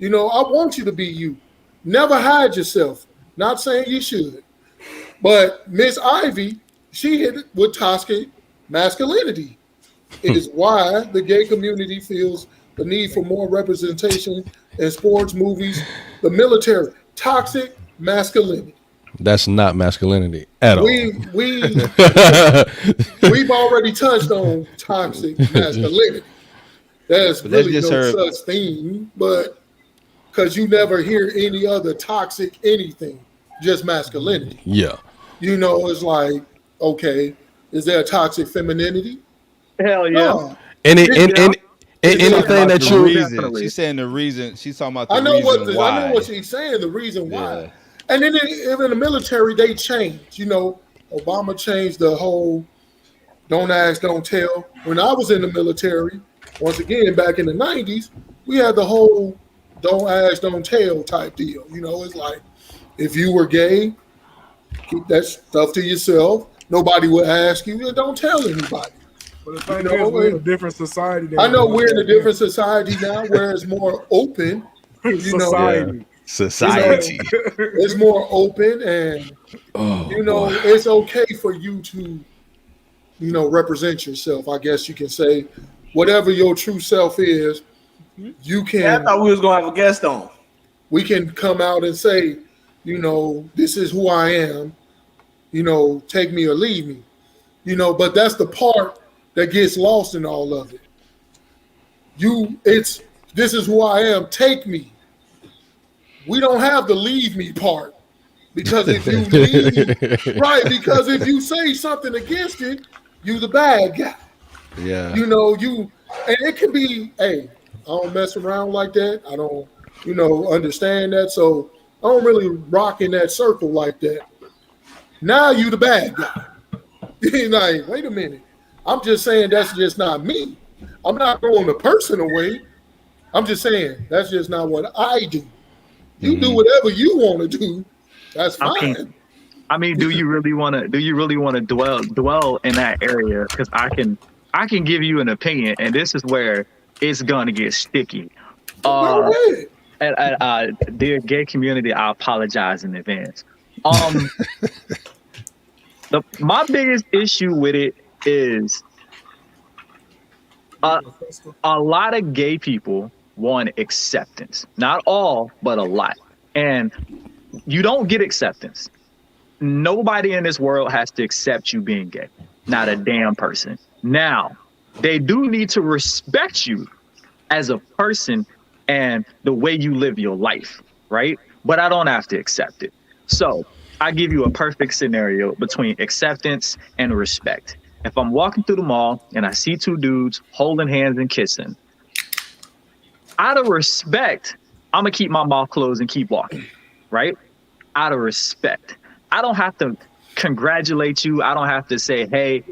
I want you to be you. Never hide yourself. Not saying you should. But Miss Ivy, she hit it with toxic masculinity. It is why the gay community feels the need for more representation in sports, movies, the military. Toxic masculinity. That's not masculinity at all. We've already touched on toxic masculinity. There's really no such thing, but because you never hear any other toxic anything, just masculinity. Yeah. It's like, okay, Is there a toxic femininity? Hell yeah. No. And It's anything that the you reason. Definitely. She's saying the reason. She's talking about I the know reason why. I know what she's saying. The reason why. Yeah. And then even in the military, they changed. You know, Obama changed the whole "don't ask, don't tell." When I was in the military, once again back in the '90s, we had the whole "don't ask, don't tell" type deal. You know, it's like if you were gay, keep that stuff to yourself. Nobody would ask you, and don't tell anybody. But the thing is, we're in a different society. I know we're in a different society now where it's more open. Society. Society. It's more open, and it's okay for you to, represent yourself. I guess you can say whatever your true self is. You can. Yeah, I thought we was gonna have a guest on. We can come out and say, this is who I am. Take me or leave me. But that's the part that gets lost in all of it. This is who I am. Take me. We don't have the leave me part, because if you leave, right? Because if you say something against it, you the bad guy. Yeah. And it can be, hey, I don't mess around like that. I don't, understand that. So I don't really rock in that circle like that. Now you the bad guy. You're like, wait a minute. I'm just saying that's just not me. I'm not throwing the person away. I'm just saying that's just not what I do. You do whatever you want to do. That's fine. I mean, do you really want to dwell in that area? Because I can give you an opinion, and this is where it's gonna get sticky. Dear gay community, I apologize in advance. My biggest issue with it is a lot of gay people want acceptance. Not all, but a lot. And you don't get acceptance. Nobody in this world has to accept you being gay. Not a damn person. Now, they do need to respect you as a person and the way you live your life, right? But I don't have to accept it. So I give you a perfect scenario between acceptance and respect. If I'm walking through the mall and I see two dudes holding hands and kissing, out of respect, I'm gonna keep my mouth closed and keep walking, right? Out of respect. I don't have to congratulate you. I don't have to say, hey,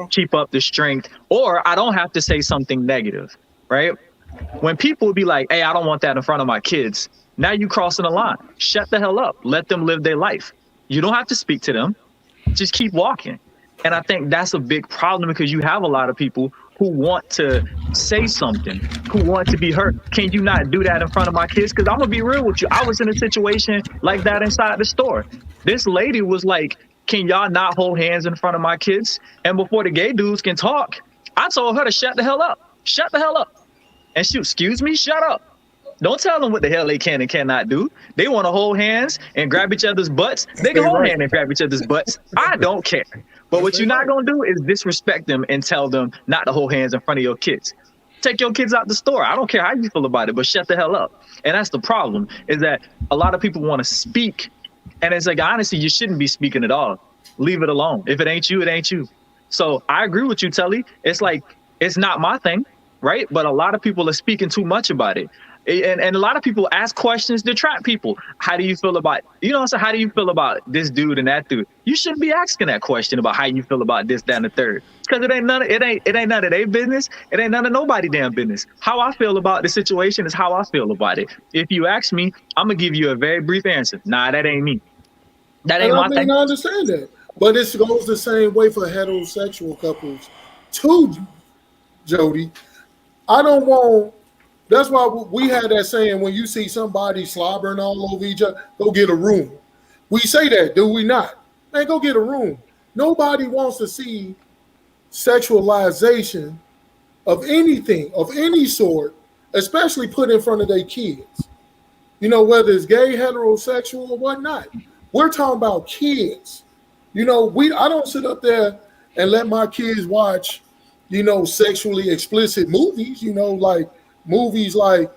keep up the strength, or I don't have to say something negative, right? When people be like, hey, I don't want that in front of my kids, now you crossing the line. Shut the hell up. Let them live their life. You don't have to speak to them. Just keep walking. And I think that's a big problem, because you have a lot of people who want to say something, who want to be heard. Can you not do that in front of my kids? Because I'm going to be real with you. I was in a situation like that inside the store. This lady was like, can y'all not hold hands in front of my kids? And before the gay dudes can talk, I told her to shut the hell up. Shut the hell up. And she, excuse me, shut up. Don't tell them what the hell they can and cannot do. They want to hold hands and grab each other's butts. They can hold hands and grab each other's butts. I don't care. But what you're not going to do is disrespect them and tell them not to hold hands in front of your kids. Take your kids out the store. I don't care how you feel about it, but shut the hell up. And that's the problem, is that a lot of people want to speak. And it's like, honestly, you shouldn't be speaking at all. Leave it alone. If it ain't you, it ain't you. So I agree with you, Telly. It's like, it's not my thing, right? But a lot of people are speaking too much about it. And a lot of people ask questions to trap people. How do you feel about, how do you feel about this dude and that dude? You shouldn't be asking that question about how you feel about this, that, and the third. Because it ain't none of their business. It ain't none of nobody damn business. How I feel about the situation is how I feel about it. If you ask me, I'm gonna give you a very brief answer. Nah, that ain't me. That ain't my thing. I understand that. But it goes the same way for heterosexual couples too, Jody. That's why we had that saying, when you see somebody slobbering all over each other, go get a room. We say that, do we not? Man, go get a room. Nobody wants to see sexualization of anything, of any sort, especially put in front of their kids. Whether it's gay, heterosexual, or whatnot. We're talking about kids. I don't sit up there and let my kids watch, sexually explicit movies, like movies like,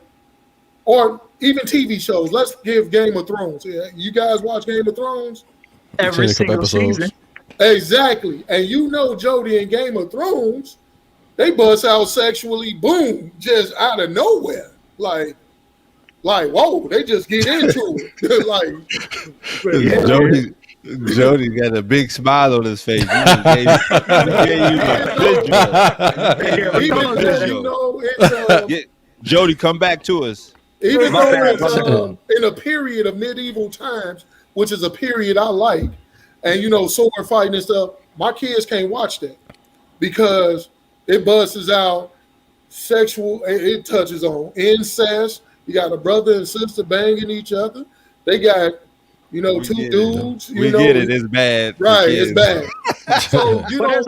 or even TV shows. Let's give Game of Thrones. Yeah, you guys watch Game of Thrones? Every single season. Exactly. And you know Jody in Game of Thrones, they bust out sexually, boom, just out of nowhere. Like, whoa, they just get into it. Jody got a big smile on his face. He Jody, come back to us. Even though it's in a period of medieval times, which is a period I like, and sword fighting and stuff, my kids can't watch that because it busts out sexual. It touches on incest. You got a brother and sister banging each other. They got, two dudes. We get it. It's bad. Right, it's bad. So there's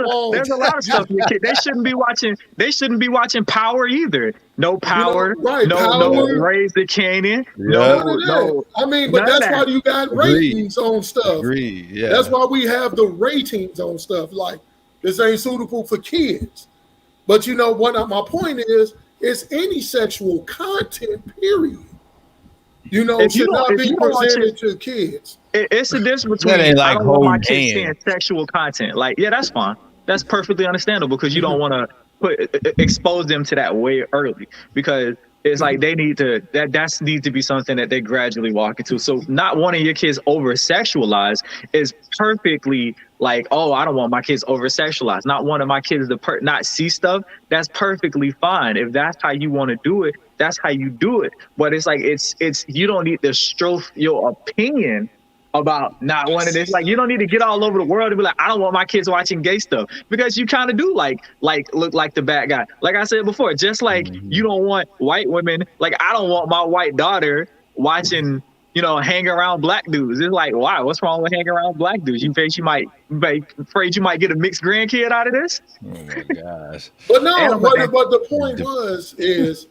a lot of stuff. They shouldn't be watching. They shouldn't be watching Power either. No Power. No Raise the Canyon. No. I mean, but that's why you got ratings on stuff. Yeah. That's why we have the ratings on stuff. Like, this ain't suitable for kids. But what my point is, it's any sexual content, period. Should not be presented to kids. It's the difference between I don't want my kids seeing sexual content. Like, yeah, that's fine. That's perfectly understandable because you don't want to expose them to that way early because it's like they need to that needs to be something that they gradually walk into. So not wanting your kids over sexualized is perfectly like, oh, I don't want my kids over sexualized. Not wanting my kids to not see stuff. That's perfectly fine. If that's how you want to do it, that's how you do it. But it's like it's you don't need to stroke your opinion about not wanting this. Like, you don't need to get all over the world and be like, I don't want my kids watching gay stuff, because you kind of do like look like the bad guy. Like I said before, just like you don't want white women, like I don't want my white daughter watching, hang around black dudes. It's like, why? What's wrong with hanging around black dudes? You afraid you might get a mixed grandkid out of this? Oh my gosh. But no, but the point is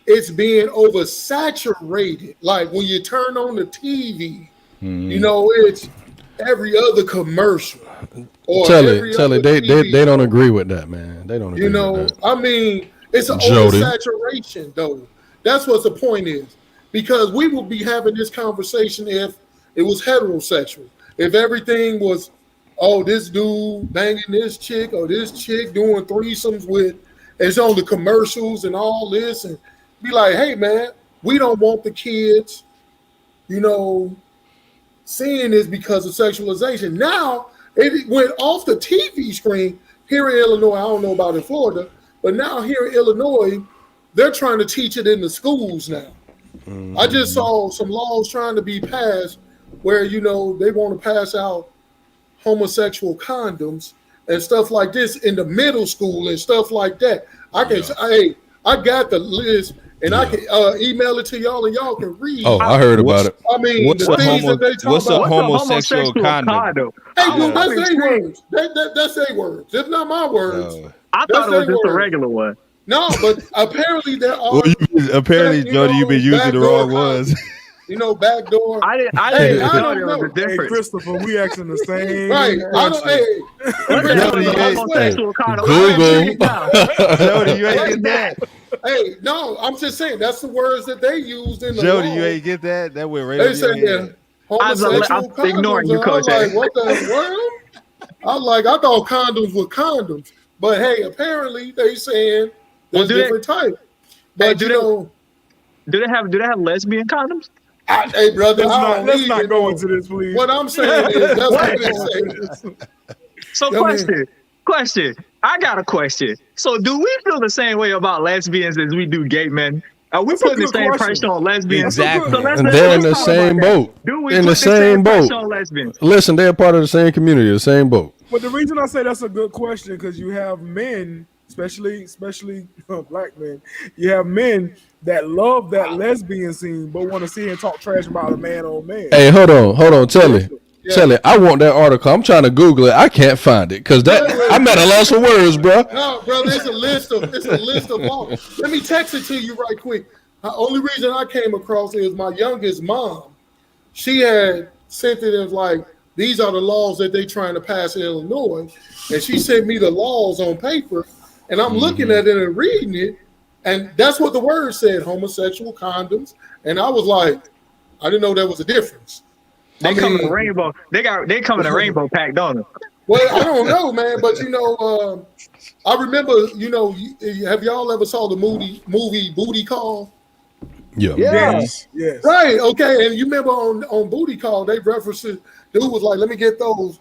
it's being oversaturated. Like when you turn on the TV, it's every other commercial. Or tell it. They don't agree with that, man. They don't agree with that. I mean, it's an oversaturation, though. That's what the point is. Because we would be having this conversation if it was heterosexual. If everything was, this dude banging this chick or this chick doing threesomes with, it's on the commercials and all this, and be like, hey, man, we don't want the kids, seeing this because of sexualization. Now, it went off the TV screen here in Illinois. I don't know about in Florida, but now here in Illinois, they're trying to teach it in the schools now. I just saw some laws trying to be passed where, they want to pass out homosexual condoms and stuff like this in the middle school and stuff like that. I got the list and I can email it to y'all and y'all can read. Oh, I heard about it. I mean, what's a homosexual condom? Hey, dude, that's their words. That's their words. It's not my words. I thought it was just a regular one. No, but apparently there are. Apparently, Jody, you've been using the wrong ones. Backdoor. I didn't know there was a difference. Hey, Christopher, we asking the same. Right. Google. Jody, you ain't get that. Hey, no, I'm just saying that's the words that they used in the Jody, law. you ain't get that? That went right They said that homosexual I'm ignoring you, Coach. I'm like, what the world? I thought condoms were condoms. But hey, apparently they saying there's different type. But do they have lesbian condoms? Hey, brother, let's not go into this, please. What I'm saying is that's what they're saying. So question. I got a question. So do we feel the same way about lesbians as we do gay men? Are we putting the same pressure on lesbians? Exactly. So and they're in the same boat. Do we in put the same boat? On lesbians? Listen, they're part of the same community, the same boat. But the reason I say that's a good question, because you have men, especially black men, you have men that love that lesbian scene but want to see and talk trash about a man on man. Hey, hold on, tell it. I want that article. I'm trying to Google it. I can't find it because I'm at a loss for words, bro. No, brother, it's a list of all. Let me text it to you right quick. The only reason I came across it is my youngest mom. She had sent it as like, these are the laws that they trying to pass in Illinois, and she sent me the laws on paper, and I'm looking at it and reading it, and that's what the word said: homosexual condoms. And I was like, I didn't know there was a difference. They come in a rainbow. They come in a rainbow pack, don't they? Well, I don't know, man, but I remember, have y'all ever saw the movie Booty Call? Yeah. Yes. Right. Okay. And you remember on Booty Call, they referenced it. Dude was like, "Let me get those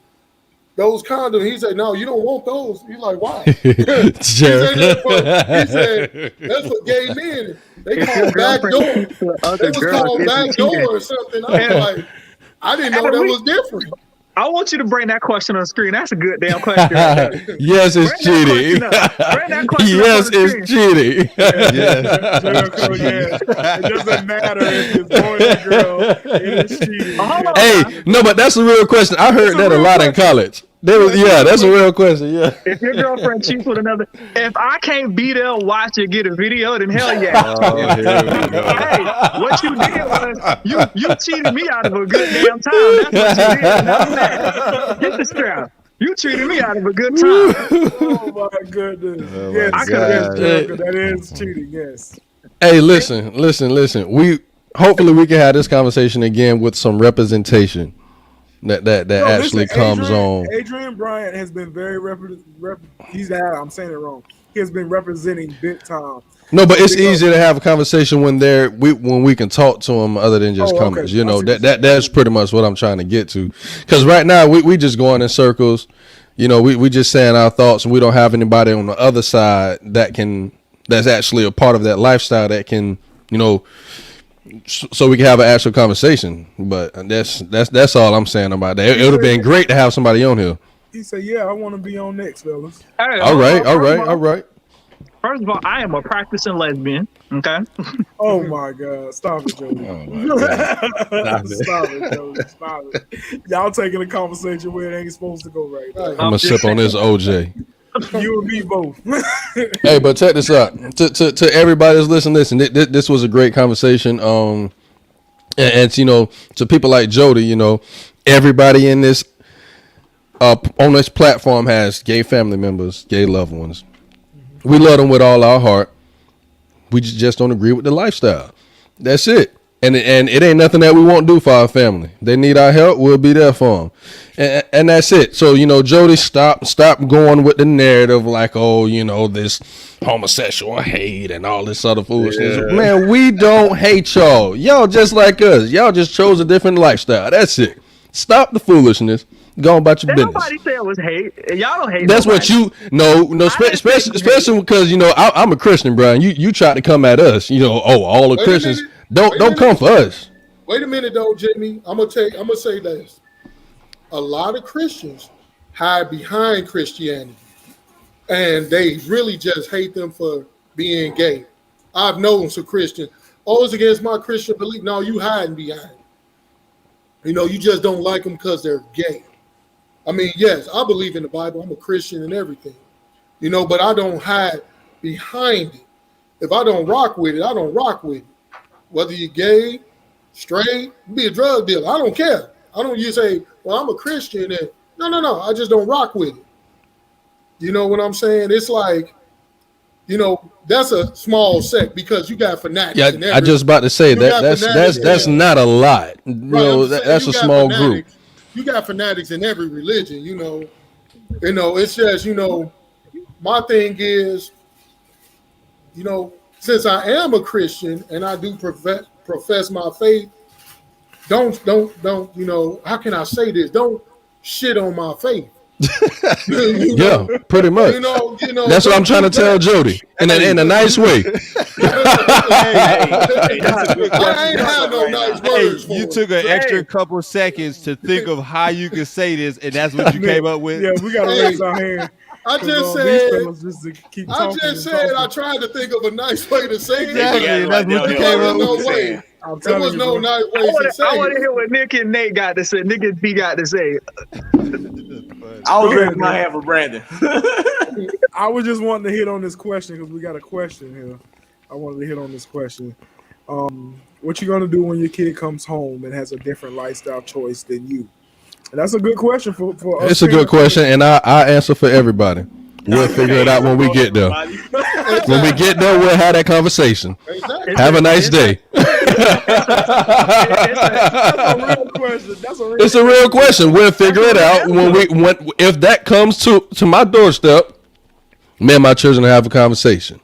condoms." He said, "No, you don't want those." He's like, "Why?" Sure. He said, "That's what gay men. They call back door. It was called back door or something." I was like, I didn't know that was different. I want you to bring that question on the screen. That's a good damn question. Right there. Yes, it's cheating. Bring that question Yes, up on the it's screen. cheating. It doesn't matter if it's boy or girl. It is cheating. Hold on, Hey, no, but that's a real question. I heard that a lot in college. That's a real question. Yeah. If your girlfriend cheats with another, if I can't be there, watch it, get a video, then hell yeah. Hey, what you did was you cheated me out of a good damn time. That's what you did. That's that. Get the strap. You treated me out of a good time. Oh my goodness. Yes, I could've that is cheating. Yes. Hey, listen. Hopefully we can have this conversation again with some representation that actually comes on. Adrian Bryant has been very I'm saying it wrong. He has been representing big time. No, but it's easier to have a conversation when we can talk to them other than just comments. Okay. That's pretty much what I'm trying to get to. Because right now we just going in circles. We just saying our thoughts, and we don't have anybody on the other side that's actually a part of that lifestyle that can, so we can have an actual conversation. But that's all I'm saying about that. It would have been great to have somebody on here. He said, "Yeah, I want to be on next, fellas." Hey, all right. First of all, I am a practicing lesbian. Okay. Oh my God! Stop it, Jody. Stop it, Jody. Stop it. Y'all taking a conversation where it ain't supposed to go right. I'm gonna sip on this OJ. You and me both. Hey, but check this out. To everybody that's listening, this was a great conversation. And to people like Jody, everybody in this on this platform has gay family members, gay loved ones. We love them with all our heart. We just don't agree with the lifestyle. That's it. And it ain't nothing that we won't do for our family. They need our help. We'll be there for them. And that's it. So, Jody, stop going with the narrative like, this homosexual hate and all this other foolishness. Yeah. Man, we don't hate y'all. Y'all just like us. Y'all just chose a different lifestyle. That's it. Stop the foolishness. Go about your business. Nobody said it was hate. Y'all don't hate. That's nobody. especially because I'm a Christian, Brian. You try to come at us. All the Christians don't come for us. Wait a minute, though, Jimmy. I'm gonna say this. A lot of Christians hide behind Christianity, and they really just hate them for being gay. I've known some Christians. Oh, it's against my Christian belief. No, you hiding behind it. You just don't like them because they're gay. I mean, yes, I believe in the Bible. I'm a Christian and everything, but I don't hide behind it. If I don't rock with it, I don't rock with it. Whether you're gay, straight, be a drug dealer, I don't care. I don't just say, well, I'm a Christian. And no, I just don't rock with it. You know what I'm saying? It's like, that's a small sect because you got fanatics. Yeah, I just about to say that's not a lot. That's a small group. You got fanatics in every religion, it's just, my thing is, since I am a Christian and I do profess my faith, don't, how can I say this? Don't shit on my faith. Yeah, pretty much. That's what I'm trying to tell Jody in a nice way. I ain't have no nice words. You took an extra couple seconds to think of how you could say this, and that's what you came up with. Yeah, we gotta raise our hand. I just said I tried to think of a nice way to say it. Exactly, that's what you came up with. There was no nice way to say it. I want to hear what Nick and Nate got to say. Nick and B got to say. I was raising my hand for Brandon. I was just wanting to hit on this question because we got a question here. I wanted to hit on this question. What you gonna do when your kid comes home and has a different lifestyle choice than you? And that's a good question for us. It's a good question, and I answer for everybody. We'll figure it out when we get there. When we get there, we'll have that conversation. Exactly. Have a nice day. a real question. It's a real question. We'll figure it out when if that comes to my doorstep. Me and my children have a conversation.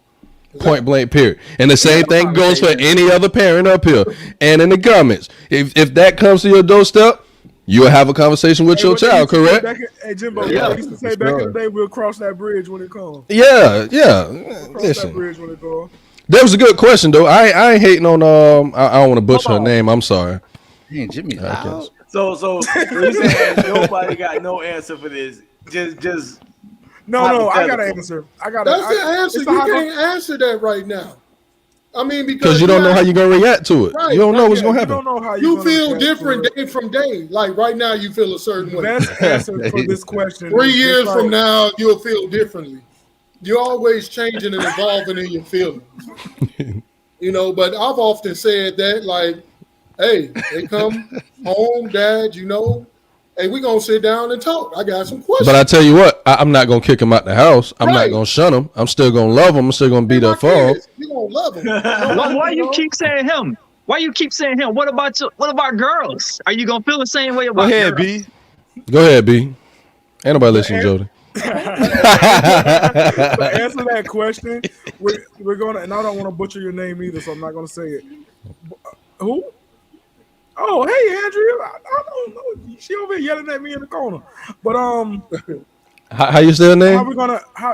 Point blank, period. And the same thing goes for any other parent up here and in the comments. If that comes to your doorstep, you'll have a conversation with your child, correct? Hey, Jimbo, I used to say back in the day, we'll cross that bridge when it comes. Yeah. Cross that bridge when it comes. That was a good question, though. I ain't hating on I don't want to butcher her name. I'm sorry. Dang, Jimmy. So you saying nobody got no answer for this? Just. No, I got an answer. That's the answer. You can't answer that right now. I mean, because you don't know how you're gonna react to it. Right, you don't know what's gonna happen. You feel different day from day. Like right now, you feel a certain way. Best answer for this question. 3 years from now, you'll feel differently. You're always changing and evolving in your feelings. But I've often said that, like, hey, they come home, Dad, hey, we're going to sit down and talk. I got some questions. But I tell you what, I'm not going to kick him out the house. I'm not going to shun him. I'm still going to love him. I'm still going to be there for him. You're going to love him. Why you keep saying him? Why you keep saying him? What about girls? Are you going to feel the same way about girls? B. Go ahead, B. Ain't nobody listening, Jody. To answer that question, we're going to, and I don't want to butcher your name either, so I'm not going to say it. Who? Oh, hey, Andrea. I don't know. She over here yelling at me in the corner. But how you say her name?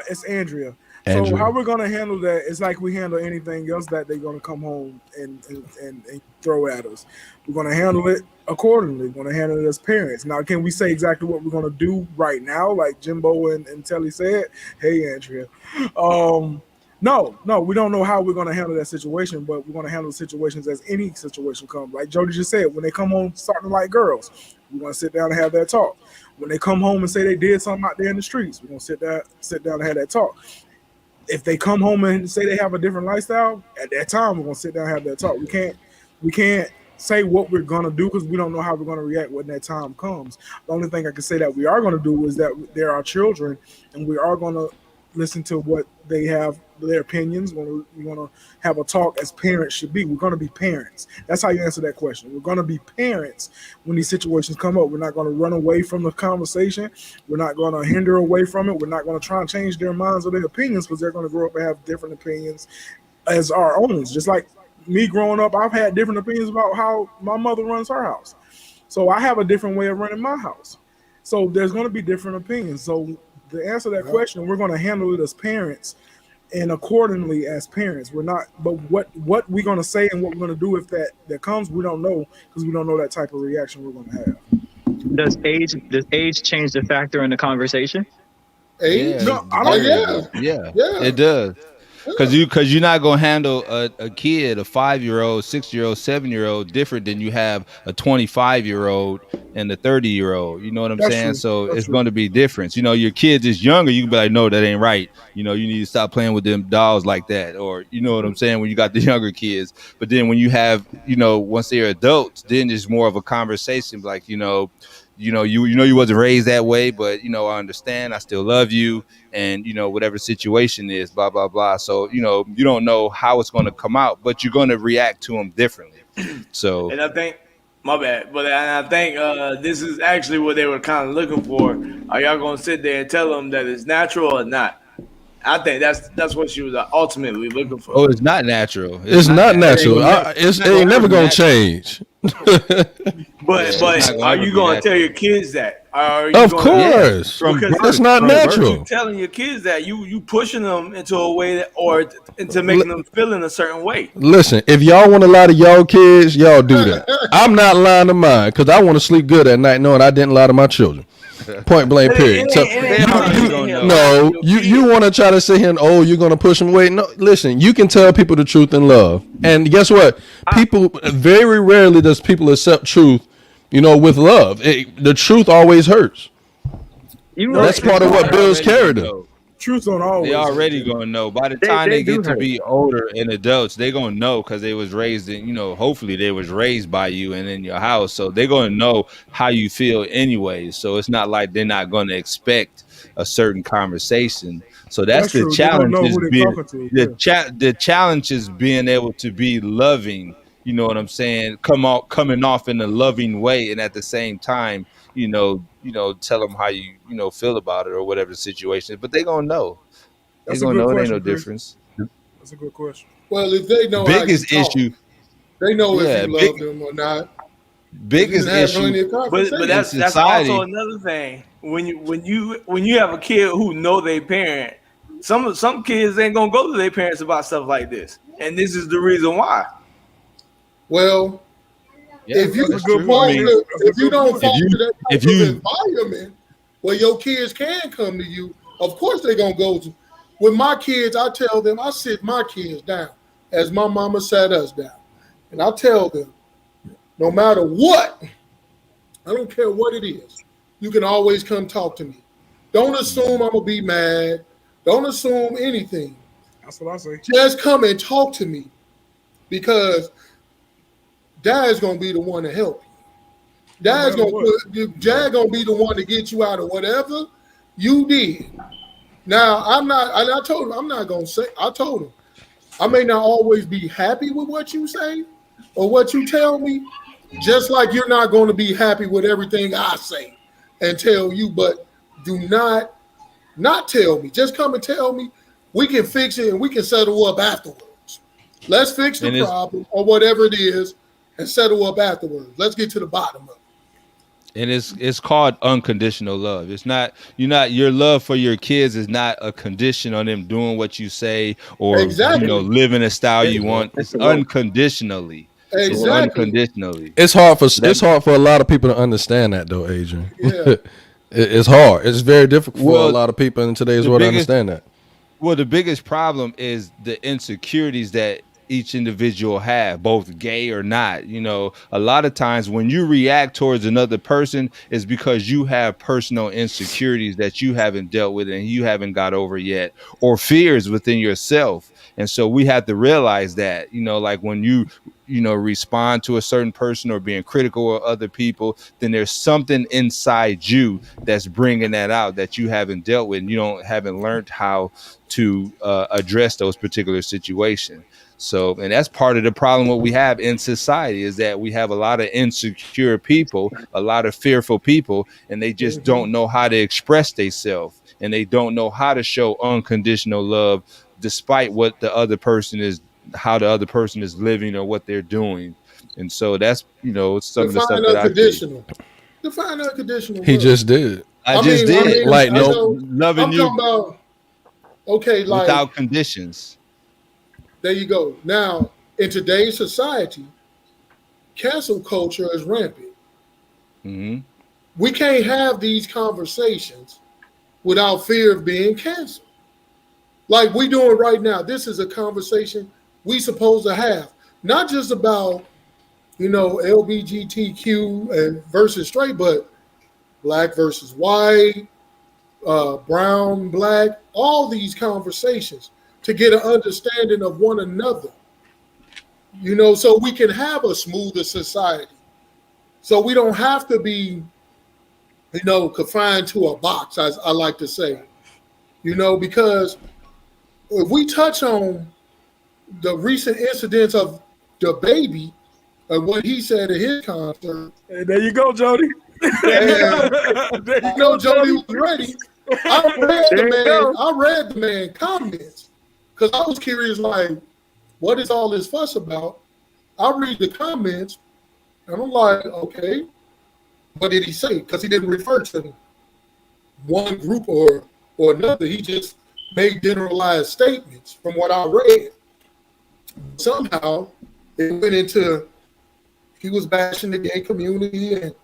It's Andrea. Andrea. So how we're gonna handle that is like we handle anything else that they're gonna come home and throw at us. We're gonna handle it accordingly. We're gonna handle it as parents. Now, can we say exactly what we're gonna do right now, like Jimbo and Telly said? Hey, Andrea. No, we don't know how we're going to handle that situation, but we're going to handle the situations as any situation comes. Like Jody just said, when they come home starting like girls, we're going to sit down and have that talk. When they come home and say they did something out there in the streets, we're going to sit down and have that talk. If they come home and say they have a different lifestyle, at that time, we're going to sit down and have that talk. We can't say what we're going to do because we don't know how we're going to react when that time comes. The only thing I can say that we are going to do is that they're our children, and we are going to listen to what they have, their opinions. We're going to have a talk as parents should be. We're going to be parents. That's how you answer that question. We're going to be parents when these situations come up. We're not going to run away from the conversation. We're not going to hinder away from it. We're not going to try and change their minds or their opinions because they're going to grow up and have different opinions as our own. Just like me growing up, I've had different opinions about how my mother runs her house. So I have a different way of running my house. So there's going to be different opinions. So to answer that question, we're going to handle it as parents and accordingly as parents. We're not, but what we're going to say and what we're going to do if that comes, we don't know because we don't know that type of reaction we're going to have. Does age change the factor in the conversation? Age? Yeah. No, I don't. Yeah, it does. Because you're not gonna handle a kid, a 5-year-old, 6-year-old, 7-year-old different than you have a 25-year-old and a 30-year-old. You know what I'm saying? True. So it's going to be different. Your kids is younger. You can be like, no, that ain't right. You need to stop playing with them dolls like that. Or you know what I'm saying? When you got the younger kids, but then when you have, once they're adults, then it's more of a conversation. Like, you wasn't raised that way, but I understand. I still love you, and whatever situation is, blah blah blah. So you don't know how it's going to come out, but you're going to react to them differently. So, and I think, my bad, but I think this is actually what they were kind of looking for. Are y'all going to sit there and tell them that it's natural or not? I think that's what she was ultimately looking for. Oh, it's not natural. It's not natural. It ain't never going to change. But are you going to tell your kids that? Of course, that's not natural. You telling your kids that you pushing them into a way or into making them feel in a certain way. Listen, if y'all want to lie to y'all kids, y'all do that. I'm not lying to mine because I want to sleep good at night knowing I didn't lie to my children. Point blank, period. You want to try to sit here and you're going to push them away. No, listen, you can tell people the truth in love. And guess what? People, very rarely does people accept truth, with love. The truth always hurts. That's part of what builds character. Truth don't always. They already gonna know. By the time they get to be older and adults, they gonna know because they was raised in, hopefully they was raised by you and in your house. So they're gonna know how you feel anyway. So it's not like they're not gonna expect a certain conversation. So that's the challenge. The challenge is being able to be loving you know what I'm saying, coming off in a loving way, and at the same time, tell them how you feel about it or whatever the situation is. But they gonna know. That's They a gonna good know. It ain't question, no Chris. difference. That's a good question. Well, if they know Biggest how you talk, issue. they know Yeah, if you love them or not. biggest You can have issue. plenty of But conversations. that's society. also another thing. When you have a kid who know their parent, some kids ain't gonna go to their parents about stuff like this, and this is the reason why. Well, Yeah, if you that's good true. point. I mean, if you don't foster that if type of you- environment where your kids can come to you, of course they're gonna go to. With my kids, I tell them, I sit my kids down as my mama sat us down, and I tell them, no matter what, I don't care what it is, you can always come talk to me. Don't assume I'm gonna be mad. Don't assume anything. That's what I say. Just come and talk to me, because Dad's gonna be the one to help you. Dad's No gonna matter Dad gonna be the one to get you out of whatever you did. Now I'm not. I told him I'm not gonna say. I told him I may not always be happy with what you say or what you tell me, just like you're not going to be happy with everything I say and tell you. But do not tell me. Just come and tell me. We can fix it and we can settle up afterwards. Let's fix the problem or whatever it is and settle up afterwards. Let's get to the bottom of it. And it's called unconditional love. It's not your love for your kids is not a condition on them doing what you say or Exactly. living a style you want. It's unconditionally. It's Exactly. unconditionally. It's hard for a lot of people to understand that though, Adrian. Yeah. It's hard. It's very difficult for Well, a lot of people in today's the world to biggest- understand that. Well, the biggest problem is the insecurities that each individual have, both gay or not. A lot of times when you react towards another person is because you have personal insecurities that you haven't dealt with and you haven't got over yet, or fears within yourself. And so we have to realize that, like when you respond to a certain person or being critical of other people, then there's something inside you that's bringing that out that you haven't dealt with, and you haven't learned how to address those particular situations. So, and that's part of the problem what we have in society is that we have a lot of insecure people, a lot of fearful people, and they just don't know how to express themselves, and they don't know how to show unconditional love despite what the other person is, how the other person is living or what they're doing. And so that's, some of the stuff that I do. Define unconditional He love. just did. I just did. Like, no, loving I'm you talking about, okay, like, without conditions. there you go. Now, in today's society, cancel culture is rampant. Mm-hmm. We can't have these conversations without fear of being canceled. Like we doing right now. This is a conversation we supposed to have, not just about, LGBTQ and versus straight, but black versus white, brown, black, all these conversations to get an understanding of one another, so we can have a smoother society. So we don't have to be, confined to a box, as I like to say, because if we touch on the recent incidents of the baby and what he said at his concert. Hey, there you go, Jody. Jody was ready. I read the man comments because I was curious, like, what is all this fuss about? I read the comments and I'm like, okay, what did he say? Because he didn't refer to one group or another. He just made generalized statements from what I read. Somehow it went into he was bashing the gay community and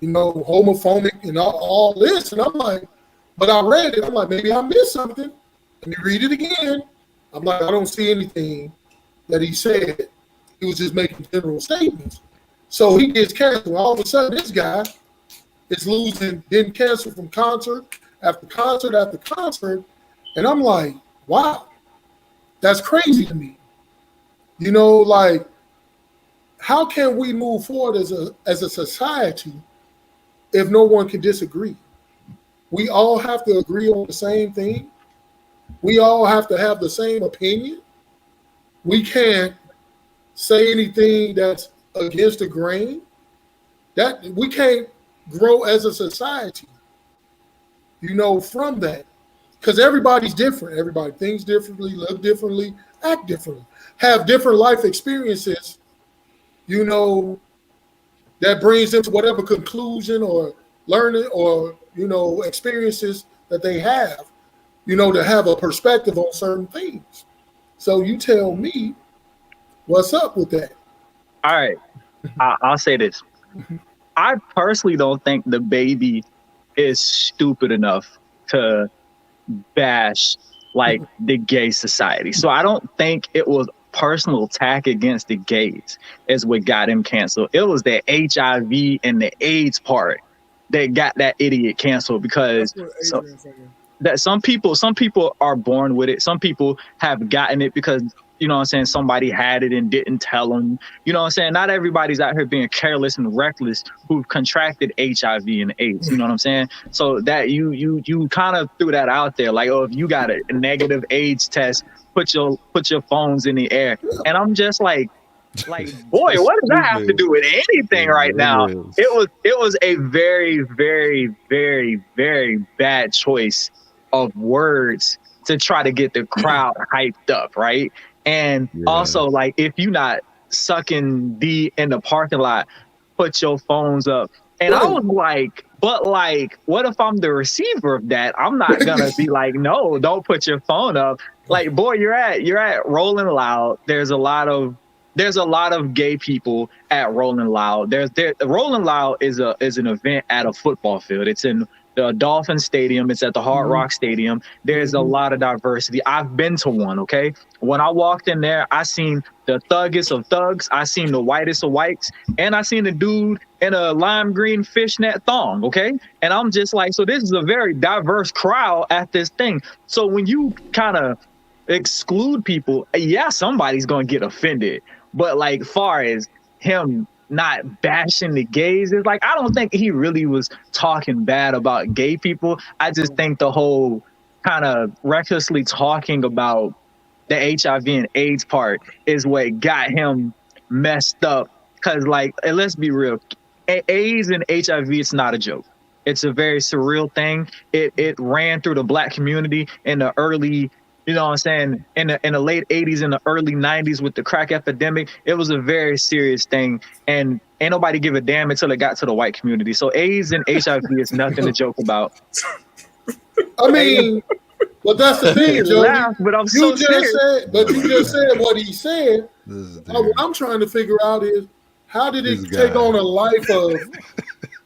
homophobic and all this. And I'm like, but I read it. I'm like, maybe I missed something. Let me read it again. I'm like, I don't see anything that he said. He was just making general statements. So he gets canceled. All of a sudden, this guy is losing, getting canceled from concert after concert after concert. And I'm like, wow, that's crazy to me. Like, how can we move forward as a society if no one can disagree? We all have to agree on the same thing. We all have to have the same opinion. We can't say anything that's against the grain, that we can't grow as a society, from that. Because everybody's different. Everybody thinks differently, live differently, act differently, have different life experiences, that brings them to whatever conclusion or learning or, experiences that they have, to have a perspective on certain things. So you tell me what's up with that. All right. I'll say this. I personally don't think the baby is stupid enough to bash like the gay society. So I don't think it was personal attack against the gays is what got him canceled. It was the HIV and the AIDS part that got that idiot canceled, because that some people are born with it. Some people have gotten it because, somebody had it and didn't tell them. Not everybody's out here being careless and reckless who've contracted HIV and AIDS. You know what I'm saying? So that you kind of threw that out there, like, oh, if you got a negative AIDS test, put your phones in the air. And I'm just like, boy, what does that have to do with anything right now? It was a very, very, very, very bad choice of words to try to get the crowd hyped up, right? And also, like, if you're not sucking D in the parking lot, put your phones up. And I was like, but like, what if I'm the receiver of that? I'm not gonna be like, no, don't put your phone up. Like, boy, you're at Rolling Loud. There's a lot of gay people at Rolling Loud. Rolling Loud is an event at a football field. It's in the Dolphin Stadium. It's at the Hard Rock Stadium. There's a lot of diversity. I've been to one, okay? When I walked in there, I seen the thuggest of thugs. I seen the whitest of whites. And I seen the dude in a lime green fishnet thong, okay? And I'm just like, so this is a very diverse crowd at this thing. So when you kind of exclude people, somebody's going to get offended. But like, far as him not bashing the gays, it's like, I don't think he really was talking bad about gay people. I just think the whole kind of recklessly talking about the HIV and AIDS part is what got him messed up. Because, like, let's be real, AIDS and HIV, it's not a joke. It's a very surreal thing. It ran through the Black community in the early, in the late 80s and the early 90s with the crack epidemic. It was a very serious thing, and ain't nobody give a damn until it got to the white community. So AIDS and HIV is nothing to joke about. I mean, but that's the thing, Joe. But you just said what he said. What I'm trying to figure out is, how did it take on a life of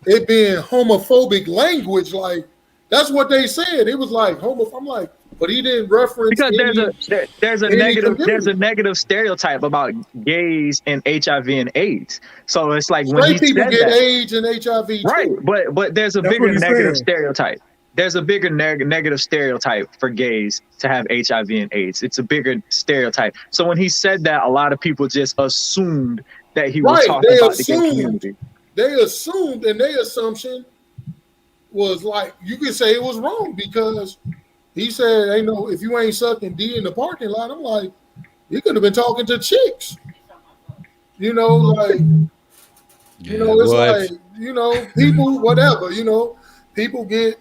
it being homophobic language? Like, that's what they said. It was like I'm like, but he didn't reference, because there's a negative stereotype about gays and HIV and AIDS. So it's like, when straight people get AIDS and HIV too. Right, but there's a bigger negative stereotype. There's a bigger negative stereotype for gays to have HIV and AIDS. It's a bigger stereotype. So when he said that, a lot of people just assumed that he was talking about the gay community. They assumed, and their assumption was like, you could say it was wrong, because he said, "Hey, no, if you ain't sucking D in the parking lot," I'm like, he could have been talking to chicks. Like, it's like, people, whatever, people get.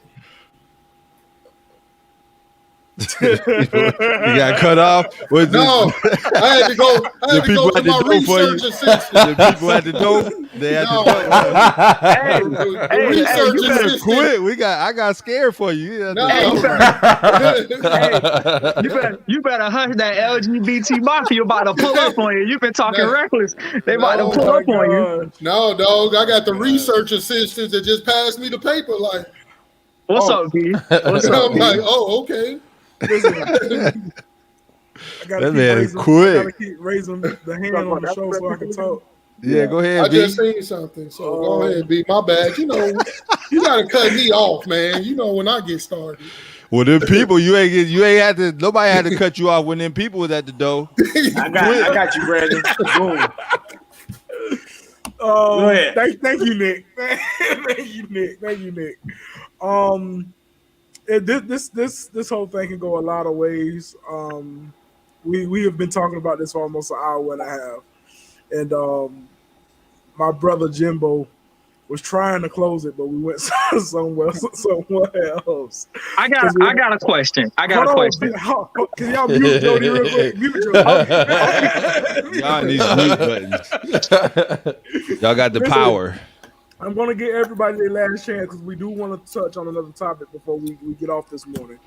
You got cut off? No, I had to go. I had to go to my research assistant. The people at the door, they had Hey, you better quit. I got scared for you. You better hush that LGBT mafia about to pull up on you. You've been talking reckless. They about to pull up on you. No, dog. I got the research assistants that just passed me the paper. Like, what's up, B? What's up? I'm like, oh, okay. I gotta keep raising the hand on the show so I can talk. Yeah, go ahead. I just seen something, so go ahead, B. My bad. You gotta cut me off, man. When I get started. Well, them people, you ain't had to. Nobody had to cut you off when them people was at the door. I got you, Brandon. Boom. Go ahead. Thank you, Nick. Thank you, Nick. This whole thing can go a lot of ways. We have been talking about this for almost an hour and a half. and my brother Jimbo was trying to close it, but we went somewhere else. I got a question. Can y'all mute Jody real quick? Mute Jody. Y'all need mute buttons. Y'all got the power. I'm going to give everybody their last chance because we do want to touch on another topic before we get off this morning.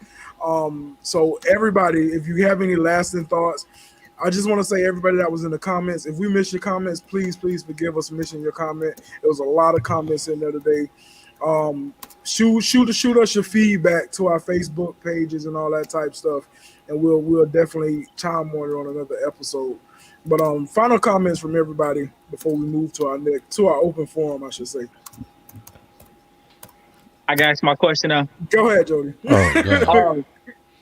So everybody, if you have any lasting thoughts, I just want to say everybody that was in the comments, if we missed your comments, please forgive us for missing your comment. There was a lot of comments in there today. Shoot us your feedback to our Facebook pages and all that type stuff, and we'll definitely chime on it on another episode. But final comments from everybody before we move to our open forum, I should say. I got to ask my question now. Go ahead, Jody. Oh,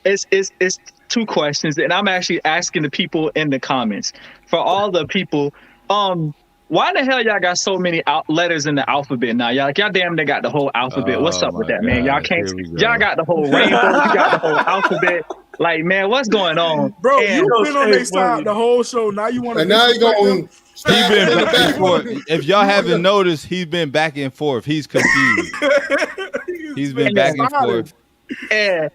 it's two questions, and I'm actually asking the people in the comments. For all the people, why the hell y'all got so many letters in the alphabet now? Y'all damn they got the whole alphabet. What's up with that, man? Y'all can't. Y'all got the whole rainbow. You got the whole alphabet. Like, man, what's going on? Bro, you've been on their side the whole show. Now you want to. And now you going. He's been back and forth. If y'all haven't noticed, he's been back and forth. He's confused. He's been back and forth. And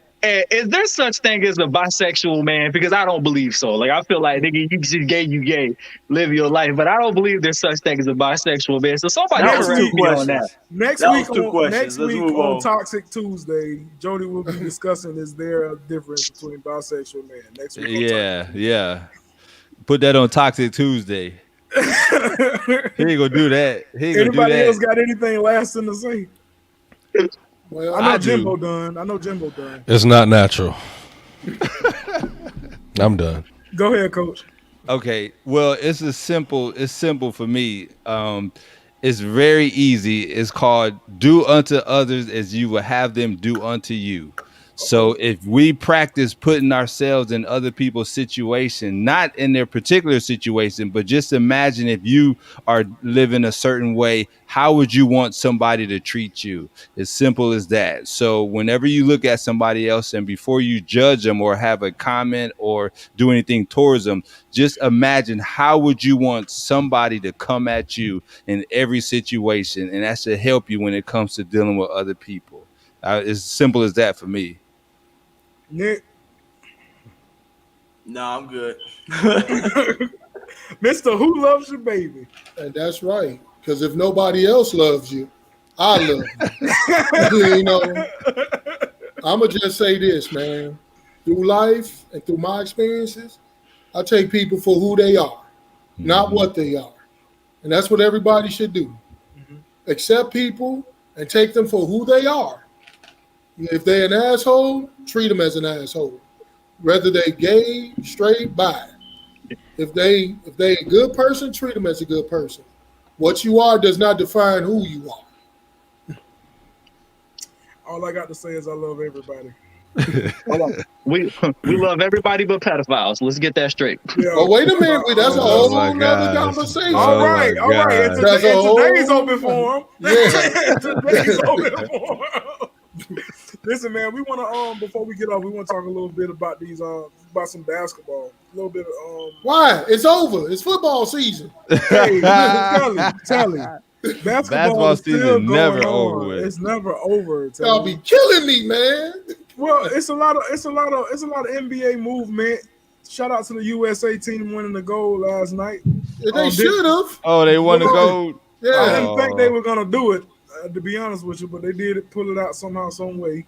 is there such thing as a bisexual man? Because I don't believe so. Like, I feel like, nigga, you just gay, you gay, live your life. But I don't believe there's such thing as a bisexual man. So somebody correct me on that. Next week on Toxic Tuesday, Jody will be discussing is there a difference between bisexual and man. Next week. Yeah. Put that on Toxic Tuesday. He ain't gonna do that. Anybody else got anything lasting to say? Well, I know Jimbo done. It's not natural. I'm done. Go ahead, Coach. Okay. Well, it's simple for me. It's very easy. It's called do unto others as you will have them do unto you. So if we practice putting ourselves in other people's situation, not in their particular situation, but just imagine if you are living a certain way, how would you want somebody to treat you? As simple as that. So whenever you look at somebody else and before you judge them or have a comment or do anything towards them, just imagine how would you want somebody to come at you in every situation. And that should help you when it comes to dealing with other people. It's simple as that for me. Nick? No, I'm good. Mr. Who Loves Your Baby? And that's right. Because if nobody else loves you, I love you. You know, I'm going to just say this, man. Through life and through my experiences, I take people for who they are, not what they are. And that's what everybody should do. Accept people and take them for who they are. If they're an asshole, treat them as an asshole. Whether they gay, straight, bi. If they a good person, treat them as a good person. What you are does not define who you are. All I got to say is I love everybody. We love everybody but pedophiles. Let's get that straight. Yeah. Oh, wait a minute. That's a whole nother conversation. All right. Today's open forum. Today's open forum. Listen, man, we want to before we get off, we want to talk a little bit about these about some basketball. A little bit of Why? It's over. It's football season. Hey, tell him. Basketball season never over with. It's never over. Y'all be killing me, man. Well, it's a lot of NBA movement. Shout out to the USA team winning the gold last night. They should have. Oh, they won the gold. Yeah. I didn't think they were gonna do it, to be honest with you, but they did pull it out somehow, some way.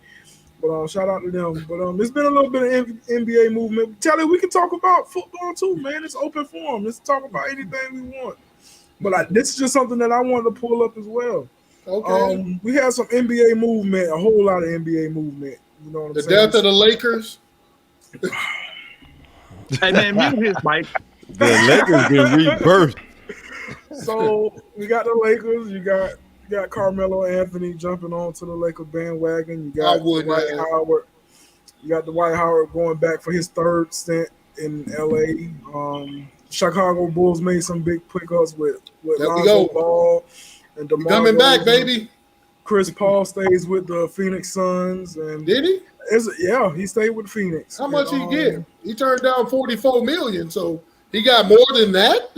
But shout out to them. But it's been a little bit of NBA movement. Telly, we can talk about football too, man. It's open forum. Let's talk about anything we want. But this is just something that I wanted to pull up as well. Okay. We had some NBA movement, a whole lot of NBA movement. You know what I'm the saying? death of the Lakers. Hey, man, mute his mic. The Lakers been rebirthed. So we got the Lakers. You got Carmelo Anthony jumping onto the Lakers bandwagon. You got Dwight Howard. You got Dwight Howard going back for his third stint in LA. Chicago Bulls made some big pickups with Lonzo Ball and DeMar coming back, DeRozan. baby. Chris Paul stays with the Phoenix Suns, and did he? He stayed with Phoenix. How much he get? He turned down $44 million, so he got more than that.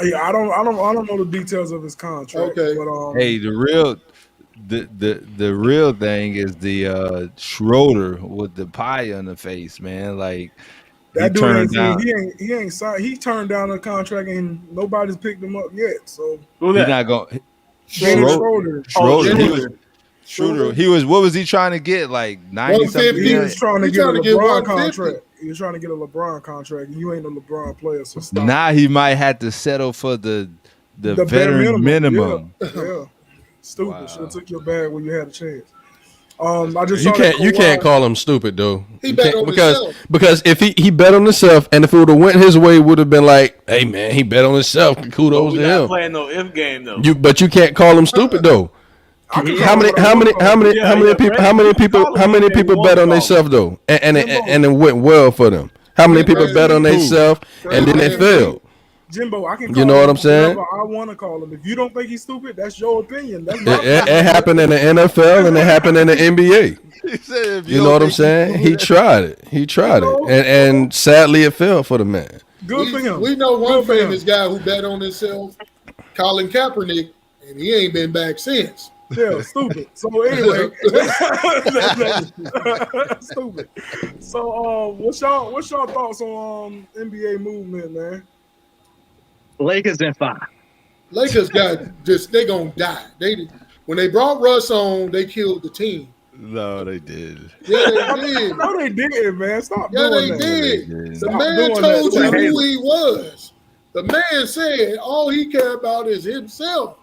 Yeah, I don't know the details of his contract. Okay. But Hey, the real thing is the Schroeder with the pie on the face, man. Like that he dude turned ain't down. he ain't signed. He turned down a contract and nobody's picked him up yet. So Who He's that? not going. Dennis Schroeder. Schroeder. He was Schroeder. He was. What was he trying to get? Like 90 something. 150. He was trying to He get a trying to get LeBron 150. contract. He was trying to get a LeBron contract, and you ain't a LeBron player, so stop. Now he might have to settle for the bare veteran minimum. Yeah. Stupid. Wow. Should have took your bag when you had a chance. I just You saw that can't Kawhi- call him stupid though. He You bet can't- on because himself. because if he bet on himself, and if it would have went his way, would have been like, hey man, he bet on himself. Kudos We to not him. playing no if game though. But you can't call him stupid though. I can How call many him what I wanna call him. Yeah, Brandon, you call how him many what people you bet on wanna call themselves though, and Jimbo. it went well for them? How many people bet on Brandon, themselves and then they Brandon, failed? Jimbo, I can call You know him what I'm saying? whatever I want to call him. If you don't think he's stupid, that's your opinion. That's It, my it, opinion. it happened in the NFL and it happened in the NBA. He said, if You don't know what I'm think saying? He tried it. He tried You know? it, and sadly it failed for the man. Good for him. We know one Good for him. famous guy who bet on himself, Colin Kaepernick, and he ain't been back since. Yeah, stupid. So anyway, stupid. So what's y'all thoughts on NBA movement, man? Lakers in 5. Lakers got they gonna die. When they brought Russ on, they killed the team. No, they did. Yeah, they did. No, they didn't, man. Stop Yeah, doing they that. did. did. The Stop man doing told that. you who he was. The man said all he cared about is himself.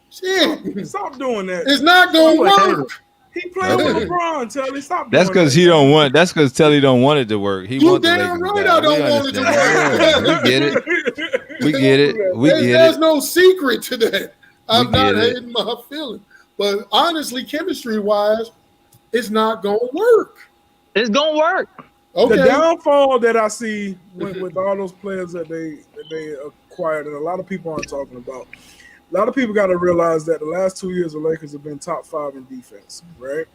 Shit, Stop doing that. it's not gonna work. He playing with LeBron, Telly. Stop That's doing because that. he don't want. That's because Telly don't want it to work. He You want the damn Lakers right to die. I don't We want it to understand. work. Yeah, we get it. We get it. We get There's it. no secret to that. I'm not get it. hating my feeling. But honestly, chemistry-wise, it's not gonna work. It's gonna work. Okay. The downfall that I see with all those players that they acquired, and a lot of people aren't talking about. A lot of people got to realize that the last 2 years the Lakers have been top 5 in defense, right?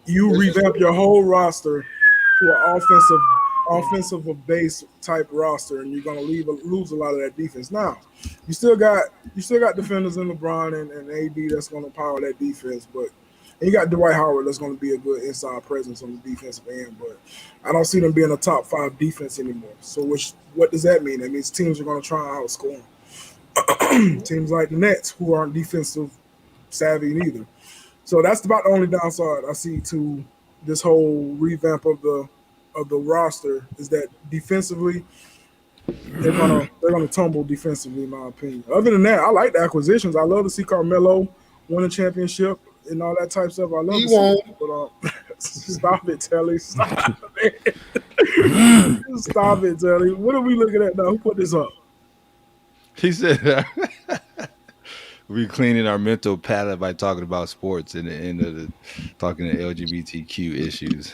You This is revamp true. your whole roster to an offensive of base type roster, and you're gonna lose a lot of that defense. Now, you still got defenders in LeBron and AD that's gonna power that defense, but and you got Dwight Howard that's gonna be a good inside presence on the defensive end, but I don't see them being a top 5 defense anymore. So what does that mean? That means teams are gonna try and outscore them. Teams like the Nets, who aren't defensive savvy neither. So that's about the only downside I see to this whole revamp of the roster, is that defensively they're gonna tumble defensively, in my opinion. Other than that, I like the acquisitions. I love to see Carmelo win a championship and all that type of stuff. I love He to see won't. it, but stop it, Telly. Stop it. Stop it, Telly. What are we looking at now? Who put this up? He said, "We cleaning our mental palate by talking about sports and the end of the talking to LGBTQ issues."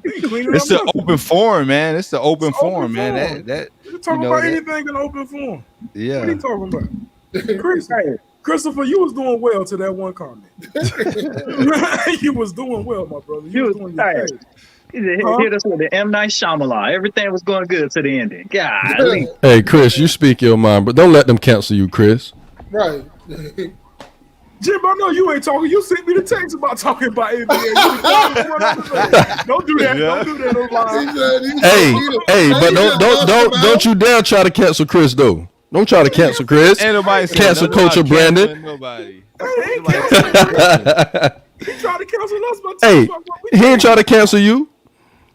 It's the open forum, man. It's the open forum, man. That you can talk you know about that- anything in open forum. What are yeah. you talking about? Christopher, you was doing well to that one comment. You was doing well, my brother. You was doing your thing. He hit us with the M. Night Shyamalan. Everything was going good to the ending. God, Hey Chris, you speak your mind, but don't let them cancel you, Chris. Right. Jim, I know you ain't talking. You sent me the text about talking about NBA. Don't do that. Don't do that on live. Hey, but don't you dare try to cancel Chris though. Don't try to cancel Chris. Ain't nobody said Cancel nothing Coach about Brandon. canceling Nobody. Hey, ain't canceling. He tried to cancel us, but Hey, he ain't try to cancel you.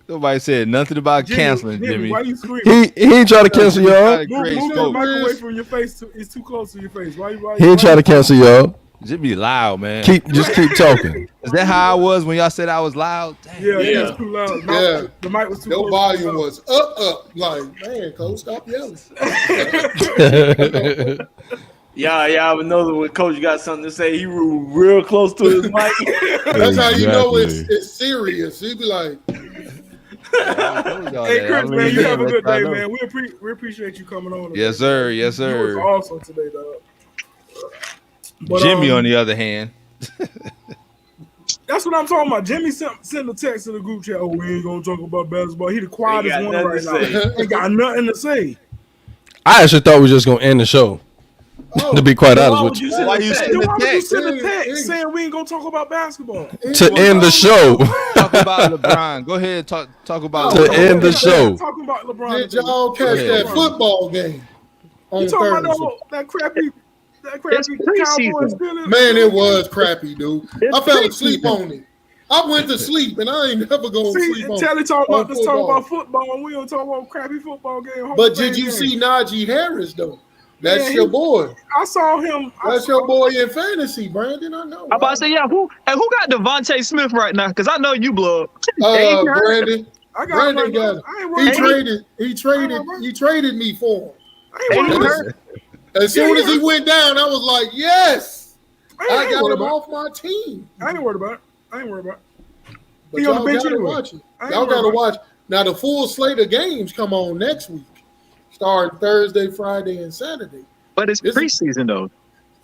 Nobody said nothing about canceling, Jimmy. Why you screaming? He ain't try to cancel y'all. Great Move the smoke. mic away from your face. It's too close to your face. Why? He ain't try to cancel y'all. Jimmy loud, man. Just keep talking. Is that how I was when y'all said I was loud? Damn. Yeah, it Yeah. was too loud. Yeah. The mic was too Your close. volume was up. Like, man, Coach, stop yelling. Y'all would know that when Coach got something to say, he moved real close to his mic. That's how you know Exactly. it's serious. He'd be like, Hey, Chris, man, you have a good day, man. We appreciate you coming on. Yes, sir. Yes, You was sir. awesome today, dog. But, Jimmy, on the other hand, that's what I'm talking about. Jimmy sent a text to the group chat. Oh, we ain't gonna talk about basketball. He the quietest Ain't one got right nothing to now. Ain't got nothing to say. I actually thought we were just gonna end the show. To be quite honest with you, Why you send Then why the would you text? send a text saying we ain't gonna talk about basketball? to end the show, Talk about LeBron. Go ahead, talk about To LeBron. end the show. Talking about LeBron. Did y'all catch Yeah. that football game on You talking Thursday? about that crappy It's preseason. Cowboys feeling? Man, it was crappy, dude. It's I fell preseason. asleep on it. I went to sleep, and I ain't never gonna See, sleep on. Telly talk on about this talk about football, and we don't talk about crappy football game. But did you see Najee Harris though? That's Yeah, your boy. I saw him. That's your boy in fantasy, Brandon. I know. I'm about to say, yeah, who got Devontae Smith right now? Because I know you blood. Ain't hurt. Brandon. I got Brandon him. got it. I ain't He worried. traded me for him. I ain't Ain't worried. hurt. As soon as he went down, I was like, yes, I ain't got worried him about off my team. I ain't worried about it. I ain't worried about it. But He on the y'all bench gotta anyway. watch it. I ain't Y'all worried gotta about watch. Now the full slate of games come on next week, starting Thursday, Friday, and Saturday. But it's This is- preseason though.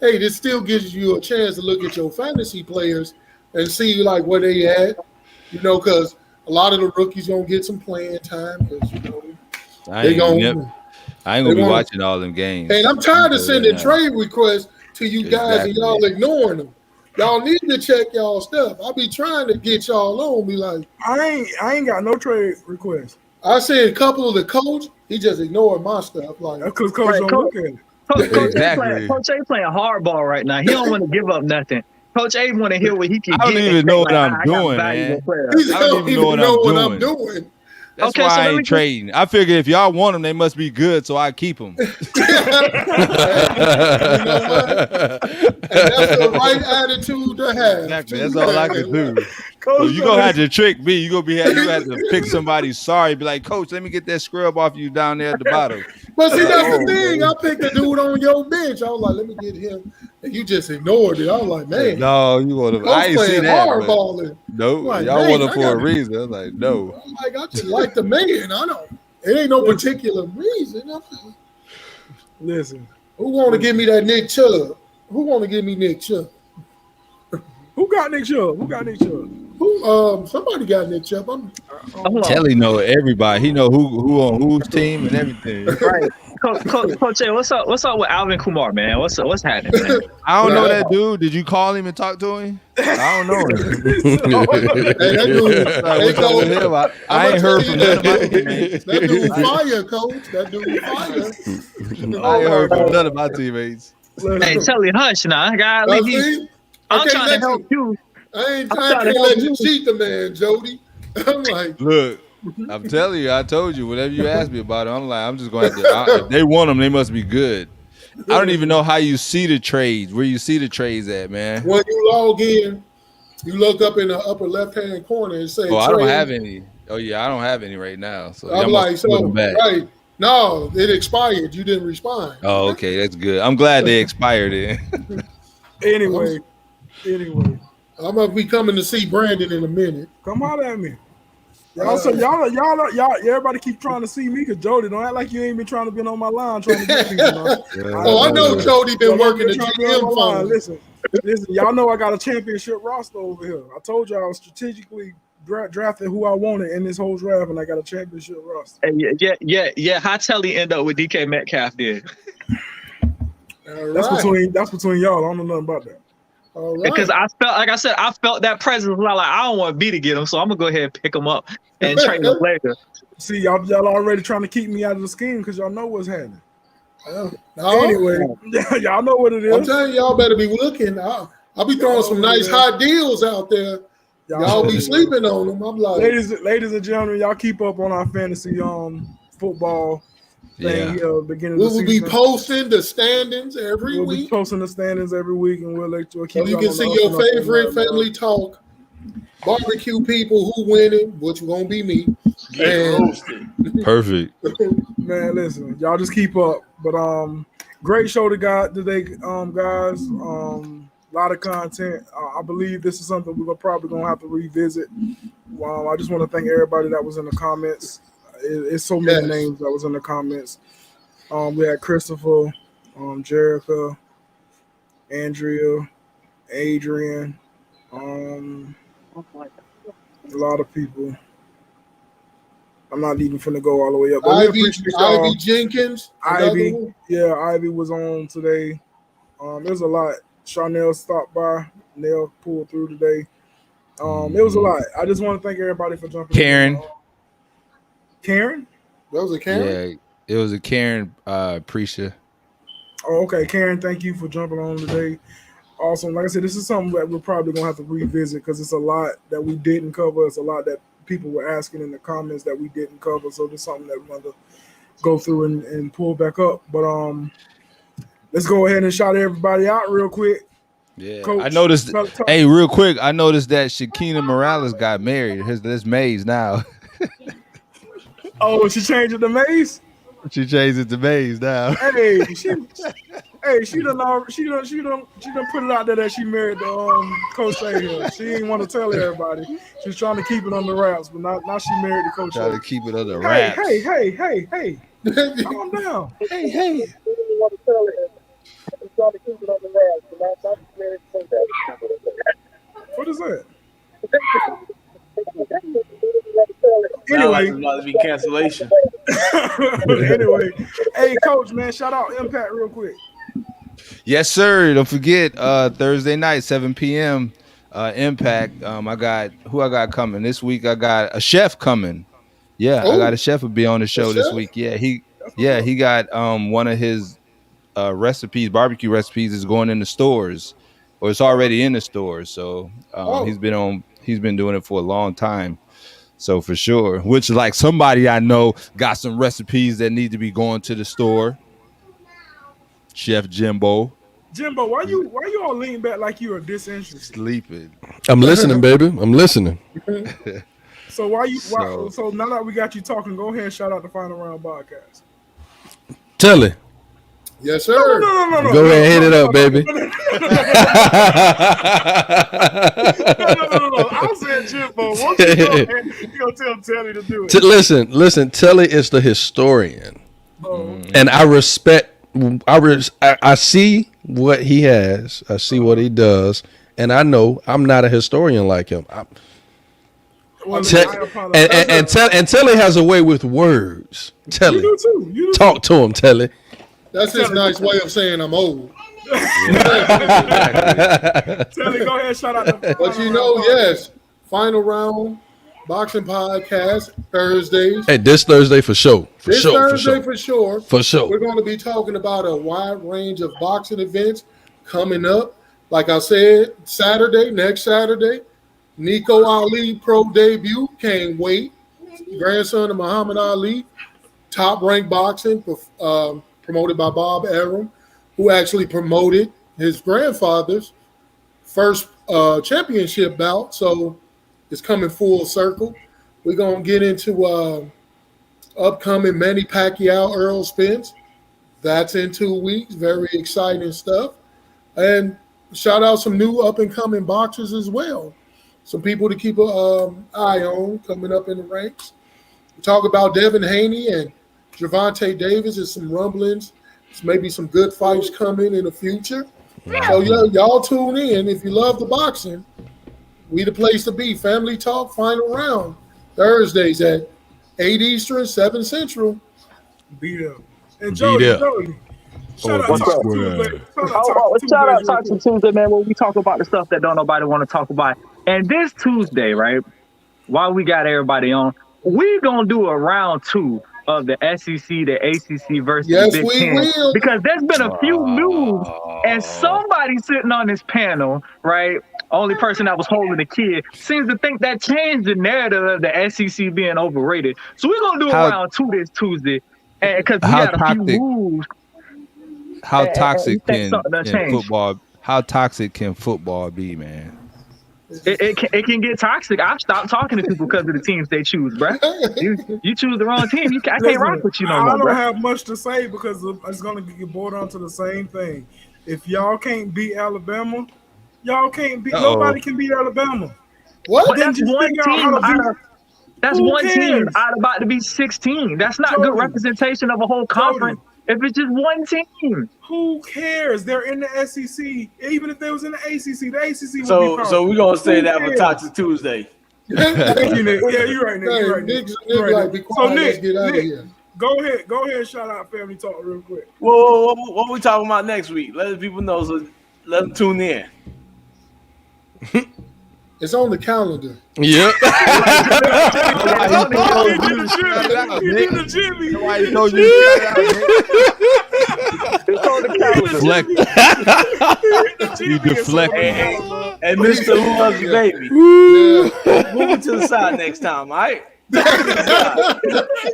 Hey, this still gives you a chance to look at your fantasy players and see like where they at. You know, because a lot of the rookies gonna get some playing time because you know I they ain't, gonna. I ain't gonna they be gonna- watching all them games. And I'm tired of sending Yeah. trade requests to you guys and Exactly. y'all ignoring them. Y'all need to check y'all stuff. I be trying to get y'all on. Be like, I ain't got no trade requests. I seen a couple of the coach. He just ignored my stuff. Like, That's because coach Right, don't Coach- look at it. Exactly. Coach A playing hardball right now. He don't want to give up nothing. Coach A want to hear what he can I don't get. even and know say, what I'm I got doing, valuable man. players. he I don't don't even even know know what what I'm I'm doing. That's Okay, why so I let me ain't trading. I figure if y'all want them, they must be good, so I keep them. You know what? And that's the right attitude to have. Exactly. too, That's all I man. can do. Coach So you gonna have to trick me. You have to pick somebody sorry. Be like, Coach, let me get that scrub off you down there at the bottom. But see, that's Oh, the thing. I picked a dude on your bench. I was like, let me get him. And you just ignored it. I was like, man, No, you want to. Coach I ain't see playing that. but hardballing. No, Like, y'all man, want him I for a gotta- reason. I was like, no. I'm like, I just like the man. I don't. It ain't no particular reason. Listen, Who want to give me that Nick Chubb? Who want to give me Nick Chubb? who got Nick Chubb? Who got Nick Chubb? Who? Somebody got Nick Chubb. Hold on. Telly know everybody. He know who on whose team and everything. Right. Coach A, what's up with Alvin Kumar, man? What's happening, man? I don't know that dude. Did you call him and talk to him? I don't know him. Hey, that dude. Like, Hey, what's up with coach. him? I I'ma ain't heard from tell you none of my teammates. That dude fire, coach. That dude fire. I ain't heard from none of my teammates. Hey, Telly, hush now. God, Now, leave you. see? I'm I can't trying to let help you. I I'm trying to can't help let you you. cheat the man, Jody. I'm like, Look, I'm telling you, I told you, whatever you asked me about it, I'm like, I'm just going to have to. If they want them, they must be good. I don't even know how you see the trades, where you see the trades at, man. when you log in, you look up in the upper left-hand corner and say, Oh, I don't trade. have any. Oh, yeah, I don't have any right now. So I'm y'all like, must put so, them back. right. No, it expired. You didn't respond. Oh, okay, that's good. I'm glad they expired it. Anyway, I'm going to be coming to see Brandon in a minute. come out at me. Y'all, so y'all, everybody keep trying to see me because Jody, don't act like you ain't been trying to be on my line trying to get people. Oh, I know Jody been working the trying to be on GM my line. phone. Listen, y'all know I got a championship roster over here. I told y'all I was strategically drafted who I wanted in this whole draft, and I got a championship roster. Hey, yeah. How Telly end up with DK Metcalf did? All That's right. between y'all. I don't know nothing about that. All right. Because I felt, like I said, I felt that presence. Like I don't want B to get him, so I'm gonna go ahead and pick him up and trade him later. See, y'all already trying to keep me out of the scheme because y'all know what's happening. No, Anyway, y'all know what it I'm is. telling y'all better be looking. I'll be throwing some nice hot deals out there. Y'all be sleeping on them. I'm like, ladies and gentlemen, y'all keep up on our fantasy football thing. Beginning we of the will be season. posting the standings every We'll be week, posting the standings every week, and we'll keep so you y'all can on see the your up and up favorite and up. family talk, barbecue people who winning, which gonna be me. Get And roasted. Perfect. Man, listen, y'all just keep up. But great show today, guys. A lot of content. I believe this is something we're probably gonna have to revisit. I just want to thank everybody that was in the comments. It's so many names that was in the comments. We had Christopher, Jerica, Andrea, Adrian, a lot of people. I'm not even finna go all the way up. But Ivy Jenkins. Ivy, yeah, Ivy was on today. There's a lot. Charnel stopped by. Nell pulled through today. It was a lot. I just want to thank everybody for jumping. Karen. Karen? That was a Karen? Yeah, it was a Karen Prisha. Oh, okay. Karen, thank you for jumping on today. Awesome. Like I said, this is something that we're probably going to have to revisit because it's a lot that we didn't cover. It's a lot that people were asking in the comments that we didn't cover. So this is something that we want to go through and pull back up. But let's go ahead and shout everybody out real quick. Yeah, Coach, I noticed. Hey, real quick, I noticed that Shakina Morales got married. That's Maze now. Oh, she changed it to Maze? She changed it to Maze now. Hey, she done put it out there that she married Coach Hill. She didn't want to tell everybody. She was trying to keep it on the wraps, but now she married the Coach. Trying to keep it on the wraps. Hey. Calm down. Hey. What is that? Anyway, it's about to be cancellation. Anyway, hey Coach, man, shout out Impact real quick. Yes, sir. Don't forget Thursday night, 7 p.m. Impact. I got coming this week. I got a chef coming. Yeah, I got a chef will be on the show this week. Yeah, he got one of his recipes, barbecue recipes, is going in the stores, or it's already in the stores. So he's been doing it for a long time. So for sure, which like somebody I know got some recipes that need to be going to the store. Chef Jimbo. Jimbo, why you all lean back like you are disinterested? Sleeping. I'm listening, baby. I'm listening. So so now that we got you talking, go ahead and shout out the Final Round podcast. Tell it. Yes, sir. No. Go ahead and hit it up, baby. No. I said Jimbo. Once you go ahead, you gonna tell Telly to do it. Listen. Telly is the historian, and I respect. I see what he has. I see what he does, and I know I'm not a historian like him. And Telly has a way with words. Telly, you do too. You do talk to him, Telly. That's his nice way of saying I'm old. Telly, go ahead, shout out. But yes, Final Round Boxing Podcast Thursdays. Hey, this Thursday for sure. For sure. We're going to be talking about a wide range of boxing events coming up. Like I said, next Saturday, Nico Ali pro debut. Can't wait. Grandson of Muhammad Ali, Top Rank Boxing, promoted by Bob Arum, who actually promoted his grandfather's first championship bout. So it's coming full circle. We're going to get into upcoming Manny Pacquiao, Earl Spence. That's in 2 weeks. Very exciting stuff. And shout out some new up-and-coming boxers as well. Some people to keep an eye on coming up in the ranks. We talk about Devin Haney and Gervonta Davis and some rumblings. There's maybe some good fights coming in the future. So y'all tune in. If you love the boxing, we the place to be. Family Talk Final Round Thursdays at 8 Eastern, 7 Central. Be there. And Jody. Shout out Toxic Tuesday, man, where we talk about the stuff that don't nobody want to talk about. And this Tuesday, right, while we got everybody on, we're going to do a round 2 of the SEC, the ACC versus Big Ten. Will. Because there's been a few moves, and somebody sitting on this panel, right, only person that was holding the kid, seems to think that changed the narrative of the SEC being overrated. So we're going to do a round 2 this Tuesday, because we got a few moves. How toxic can football? How toxic can football be, man? It can get toxic. I've stopped talking to people because of the teams they choose, bro. You choose the wrong team. I can't rock with you no more, I don't have much to say because it's going to get boiled down to the same thing. If y'all can't beat Alabama, y'all can't beat. Nobody can beat Alabama. What? But that's one team. That's one team out about to be 16. That's not good representation of a whole conference. If it's just one team, who cares? They're in the SEC. Even if they was in the ACC, the ACC would be powerful. So we're gonna say that for Toxic Tuesday. Thank you, Nick. Yeah, you're right, Nick. You're right, Nick. Nick You're right, like, Nick. be quiet, let's Nick, get out of Nick, here. Go ahead, shout out Family Talk real quick. Well, what we talking about next week? Let the people know, so let them tune in. It's on the calendar. Yep. He did the Jimmy. Nobody told you. It's on the calendar. Deflect. You deflect. And Mr. Who Loves You Baby. Yeah. Move it to the side next time, all right? He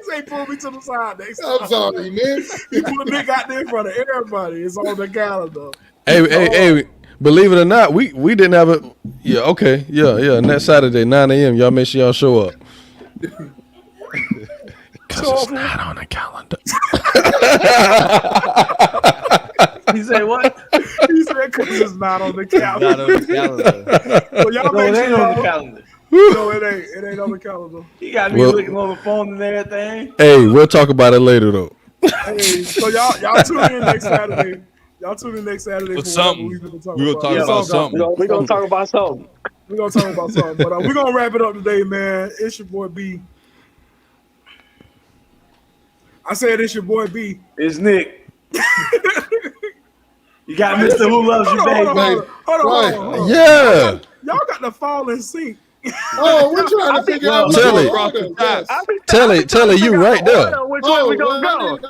say pull me to the side next time. I'm sorry, Nick. He put Nick out there in front of everybody. It's on the calendar. Hey, believe it or not, we didn't have a yeah, okay. Yeah. Next Saturday, 9 a.m. Y'all make sure y'all show up. Cause it's not on the calendar. He said what? He said because it's not on the calendar. Not on the calendar. So y'all No, make it sure ain't on the y'all- calendar. No, it ain't. It ain't on the calendar. You got me Well- looking on the phone and everything. Hey, we'll talk about it later though. Hey, so y'all tune in next Saturday. Y'all tune in next Saturday For for something. whatever we We gonna talk about something. We're gonna talk about something. We're gonna talk about something. But we're gonna wrap it up today, man. It's your boy B. I said it's your boy B. It's Nick. You got Mr. Who Loves You Hold Baby. on. Yeah. Y'all got to fall in sync. Oh, we're trying to figure out. Tell it. order. Yes. Tell it, you right there. Which way we gonna well, go?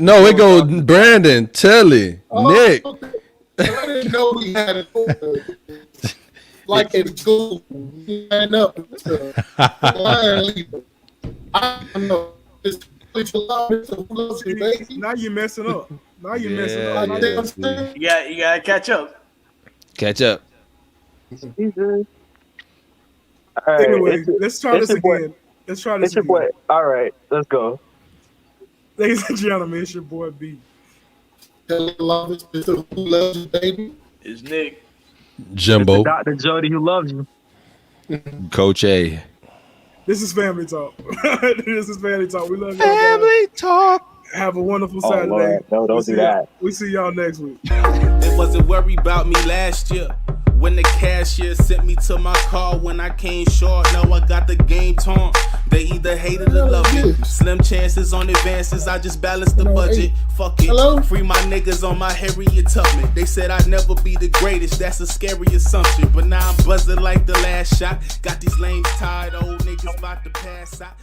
No, it goes Brandon, Telly, Nick. Okay. I didn't know we had it. Order. Like in school, we line up. I don't know. It's Mr. Who Loves You Baby. Now you're messing up. Now you're messing Yeah, up. Like yeah. that, I'm saying? You gotta catch up. Catch up. All right, Anyway, let's try this your boy. again. Let's try this it's your again. boy. All right, let's go. Ladies and gentlemen, it's your boy B. Tell it love is Mr. Who Loves You Baby. It's Nick. Jimbo, Dr. Jody who loves you. Coach A. This is Family Talk. This is Family Talk. We love y'all. Family Talk. Have a wonderful Saturday. Lord. No, don't do that. We see y'all next week. They wasn't worried about me last year. When the cashier sent me to my car when I came short, now I got the game torn. They either hated or loved it. Slim chances on advances, I just balanced the budget. Fuck it, Hello? free my niggas on my Harriet Tubman. They said I'd never be the greatest, that's a scary assumption. But now I'm buzzing like the last shot. Got these lames tired, old niggas about to pass out.